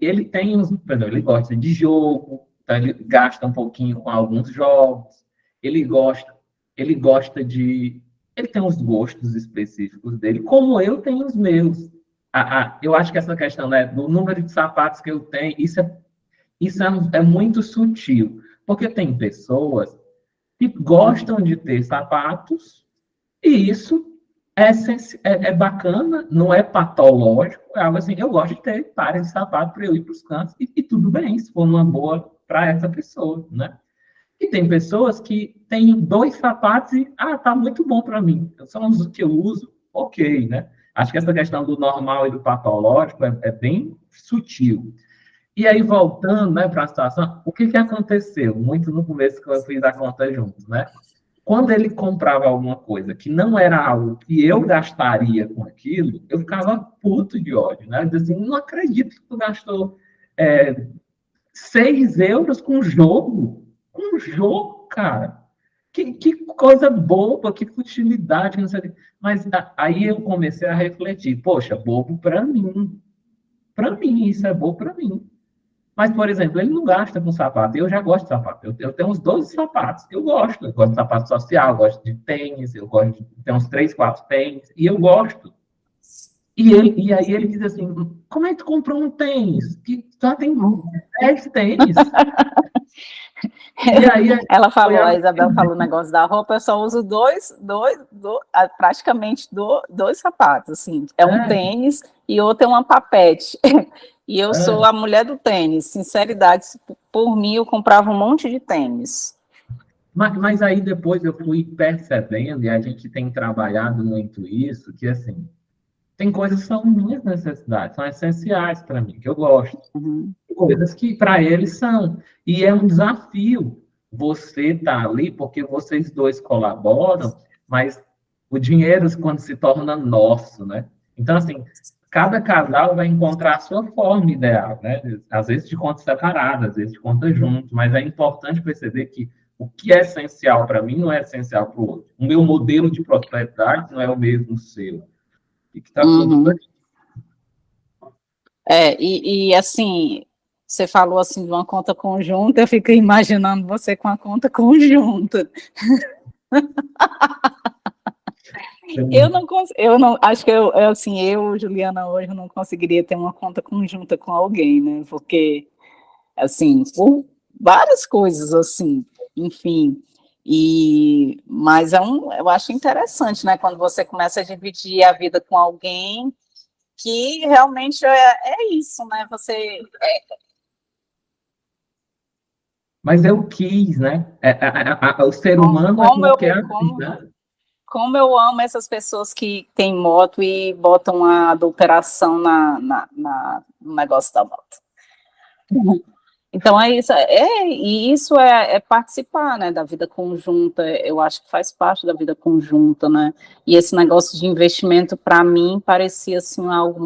ele tem uns, por exemplo, ele gosta de jogo, então ele gasta um pouquinho com alguns jogos, ele gosta, ele gosta de, ele tem uns gostos específicos dele, como eu tenho os meus. Eu acho que essa questão, né, do número de sapatos que eu tenho, isso é muito sutil, porque tem pessoas que gostam de ter sapatos e isso é bacana, não é patológico, é algo assim, eu gosto de ter pares de sapato para eu ir para os cantos, e tudo bem, se for uma boa para essa pessoa, né? E tem pessoas que têm 2 sapatos e, tá muito bom para mim, são os que eu uso, ok, né? Acho que essa questão do normal e do patológico é bem sutil. E aí, voltando, né, para a situação, o que que aconteceu? Muito no começo que eu fiz a conta juntos, né? Quando ele comprava alguma coisa que não era algo que eu gastaria com aquilo, eu ficava puto de ódio, né? Eu dizia assim, não acredito que tu gastou é, 6 euros com jogo. Com jogo, cara. Que coisa boba, que futilidade, não sei o quê. Mas aí eu comecei a refletir, poxa, bobo para mim. Para mim, isso é bom para mim. Mas, por exemplo, ele não gasta com sapato. Eu já gosto de sapato. Eu tenho uns 12 sapatos. Eu gosto. Eu gosto de sapato social, eu gosto de tênis, eu gosto de ter uns 3, 4 tênis. E eu gosto. E aí ele diz assim: como é que tu comprou um tênis? Que só tem 10 tênis. E aí Ela foi falou, a. a Isabel falou o negócio da roupa, eu só uso praticamente dois sapatos, assim, é um É, tênis e outro é uma papete. E eu sou a mulher do tênis, sinceridade, por mim eu comprava um monte de tênis. Mas aí depois eu fui percebendo, e a gente tem trabalhado muito isso, que assim, tem coisas que são minhas necessidades, são essenciais para mim, que eu gosto. Uhum. Coisas que para eles são. E é um desafio você estar ali, porque vocês dois colaboram, mas o dinheiro, quando se torna nosso, né? Então, assim, cada casal vai encontrar a sua forma ideal, né? Às vezes de conta separada, às vezes de conta junto, mas é importante perceber que o que é essencial para mim não é essencial para o outro. O meu modelo de prosperidade não é o mesmo seu. E que está tudo bem. Uhum. E assim, você falou assim de uma conta conjunta, eu fico imaginando você com a conta conjunta. Eu não, acho que assim, Juliana, hoje não conseguiria ter uma conta conjunta com alguém, né? Porque, assim, por várias coisas, assim, enfim. Mas eu acho interessante, né? Quando você começa a dividir a vida com alguém que realmente é isso, né? Mas eu quis, né? O ser humano é Como porque é eu, assim, né? como eu amo essas pessoas que têm moto e botam a adulteração no negócio da moto. Então e isso é participar, né, da vida conjunta. Eu acho que faz parte da vida conjunta, né? E esse negócio de investimento para mim parecia assim algo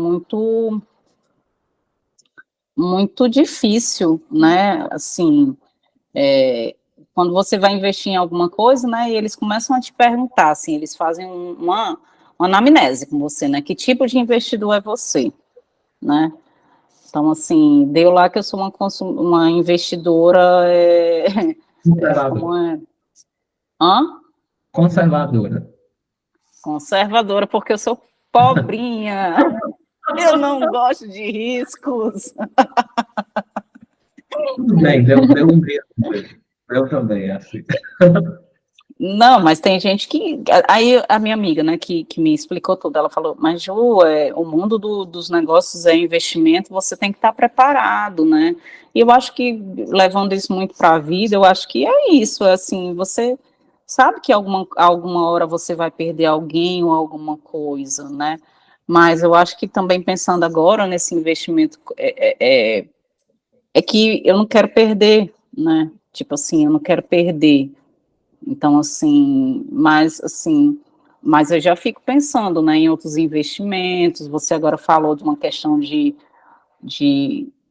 muito difícil, né? Assim, quando você vai investir em alguma coisa, né, e eles começam a te perguntar, assim, eles fazem uma anamnese com você, né? Que tipo de investidor é você, né? Então, assim, deu lá que eu sou uma investidora. Conservadora. Como é? Hã? Conservadora. Conservadora, porque eu sou pobrinha. Eu não gosto de riscos. Tudo bem, deu um medo. Eu também, assim. Não, mas tem gente que. Aí a minha amiga, né, que me explicou tudo, ela falou: Mas, Ju, o mundo dos negócios é investimento, você tem que estar preparado, né? E eu acho que, levando isso muito para a vida, eu acho que é isso, é assim, você sabe que alguma hora você vai perder alguém ou alguma coisa, né? Mas eu acho que também pensando agora nesse investimento, é que eu não quero perder, né? Tipo assim, eu não quero perder. Então, mas eu já fico pensando, né, em outros investimentos. Você agora falou de uma questão de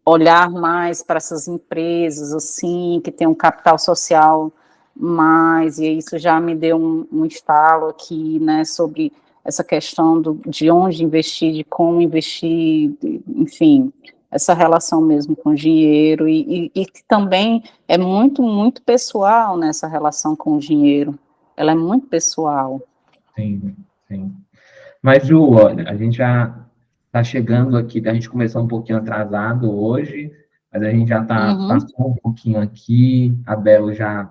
olhar mais para essas empresas, assim, que tem um capital social mais, e isso já me deu um estalo aqui, né, sobre essa questão de onde investir, de como investir, enfim, essa relação mesmo com o dinheiro, e que também é muito, muito pessoal nessa relação com o dinheiro, ela é muito pessoal. Sim, sim. Mas, Ju, olha, a gente já está chegando aqui, a gente começou um pouquinho atrasado hoje, mas a gente já Uhum. passou um pouquinho aqui, a Belo já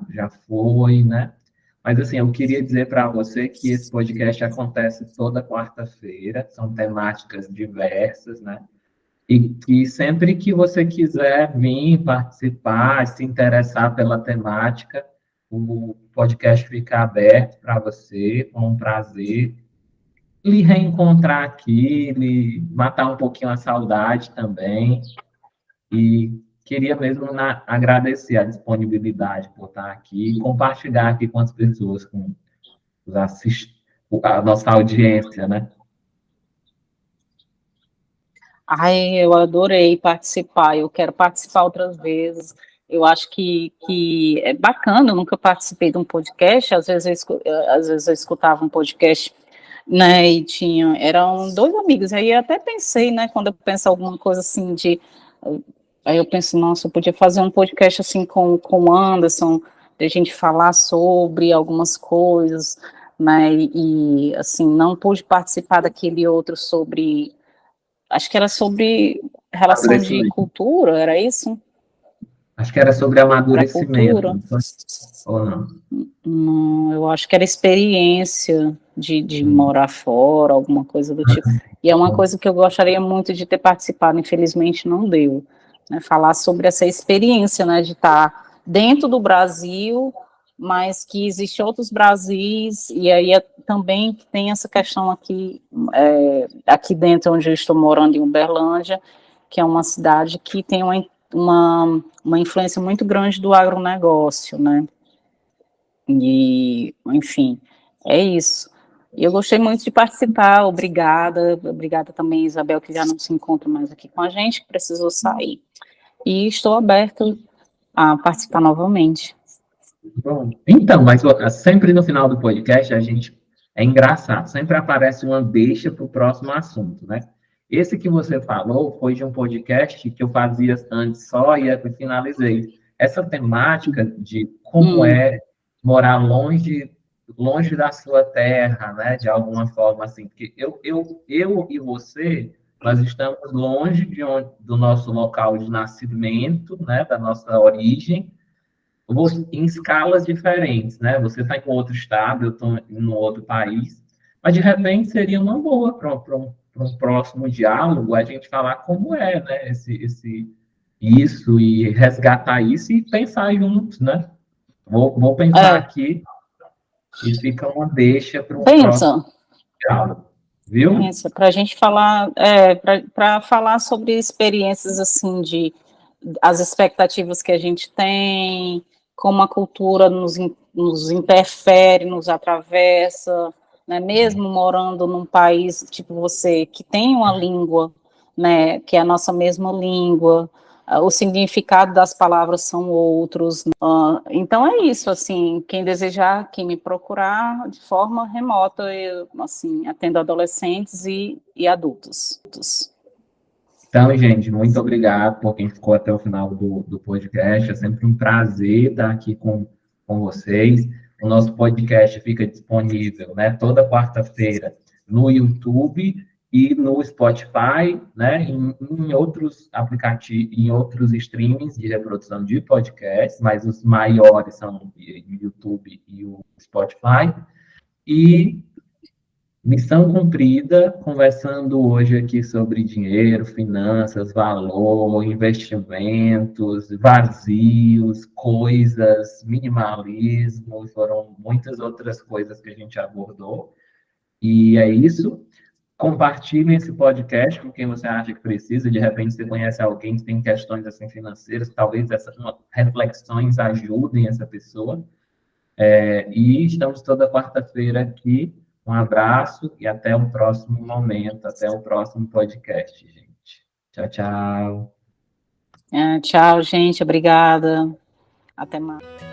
foi, né? Mas, assim, eu queria dizer para você que esse podcast acontece toda quarta-feira, são temáticas diversas, né? E que sempre que você quiser vir participar, se interessar pela temática, o podcast fica aberto para você, com um prazer. Lhe reencontrar aqui, lhe matar um pouquinho a saudade também. E queria mesmo agradecer a disponibilidade por estar aqui e compartilhar aqui com as pessoas, com os a nossa audiência, né? Ai, eu adorei participar, eu quero participar outras vezes. Eu acho que é bacana, eu nunca participei de um podcast, às vezes eu escutava um podcast, né, e eram dois amigos, aí eu até pensei, né, quando eu penso alguma coisa assim aí eu penso, nossa, eu podia fazer um podcast assim com o Anderson, de a gente falar sobre algumas coisas, né, assim, não pude participar daquele outro acho que era sobre relação de Amadurecimento. cultura, era isso? Acho que era sobre Para a amadurecimento, cultura. não foi? Ou não? Não, eu acho que era experiência de morar fora, alguma coisa do tipo. E é uma coisa que eu gostaria muito de ter participado, infelizmente não deu. Né, falar sobre essa experiência, né, de estar dentro do Brasil, mas que existem outros Brasis, e aí também tem essa questão aqui, aqui dentro onde eu estou morando, em Uberlândia, que é uma cidade que tem uma influência muito grande do agronegócio, né? E, enfim, é isso. E eu gostei muito de participar, obrigada também, Isabel, que já não se encontra mais aqui com a gente, que precisou sair. E estou aberta a participar novamente. Bom, então, mas sempre no final do podcast é engraçado, sempre aparece uma deixa para o próximo assunto, né? Esse que você falou foi de um podcast que eu fazia antes só e eu finalizei. Essa temática de como é morar longe da sua terra, né? De alguma forma assim, porque eu e você, nós estamos longe do nosso local de nascimento, né? Da nossa origem, em escalas diferentes, né? Você está em outro estado, eu estou em outro país, mas de repente seria uma boa para um próximo diálogo a gente falar como é, né? Isso e resgatar isso e pensar juntos, né? Vou pensar aqui e fica uma deixa para um próximo diálogo, viu? Isso, para a gente falar, para falar sobre experiências assim as expectativas que a gente tem, como a cultura nos interfere, nos atravessa, né? Mesmo morando num país tipo você, que tem uma língua, né, que é a nossa mesma língua, o significado das palavras são outros. Então é isso, assim, quem desejar, quem me procurar de forma remota, eu, assim, atendo adolescentes e adultos. Então, gente, muito obrigado por quem ficou até o final do podcast. É sempre um prazer estar aqui com vocês. O nosso podcast fica disponível, né, toda quarta-feira no YouTube e no Spotify, né, em outros aplicativos, em outros streamings de reprodução de podcasts, mas os maiores são o YouTube e o Spotify. E missão cumprida, conversando hoje aqui sobre dinheiro, finanças, valor, investimentos, vazios, coisas, minimalismo, foram muitas outras coisas que a gente abordou. E é isso. Compartilhe esse podcast com quem você acha que precisa. De repente, você conhece alguém que tem questões assim financeiras, talvez essas reflexões ajudem essa pessoa. E estamos toda quarta-feira aqui. Um abraço e até o próximo momento, até o próximo podcast, gente. Tchau, tchau. Tchau, gente, obrigada. Até mais.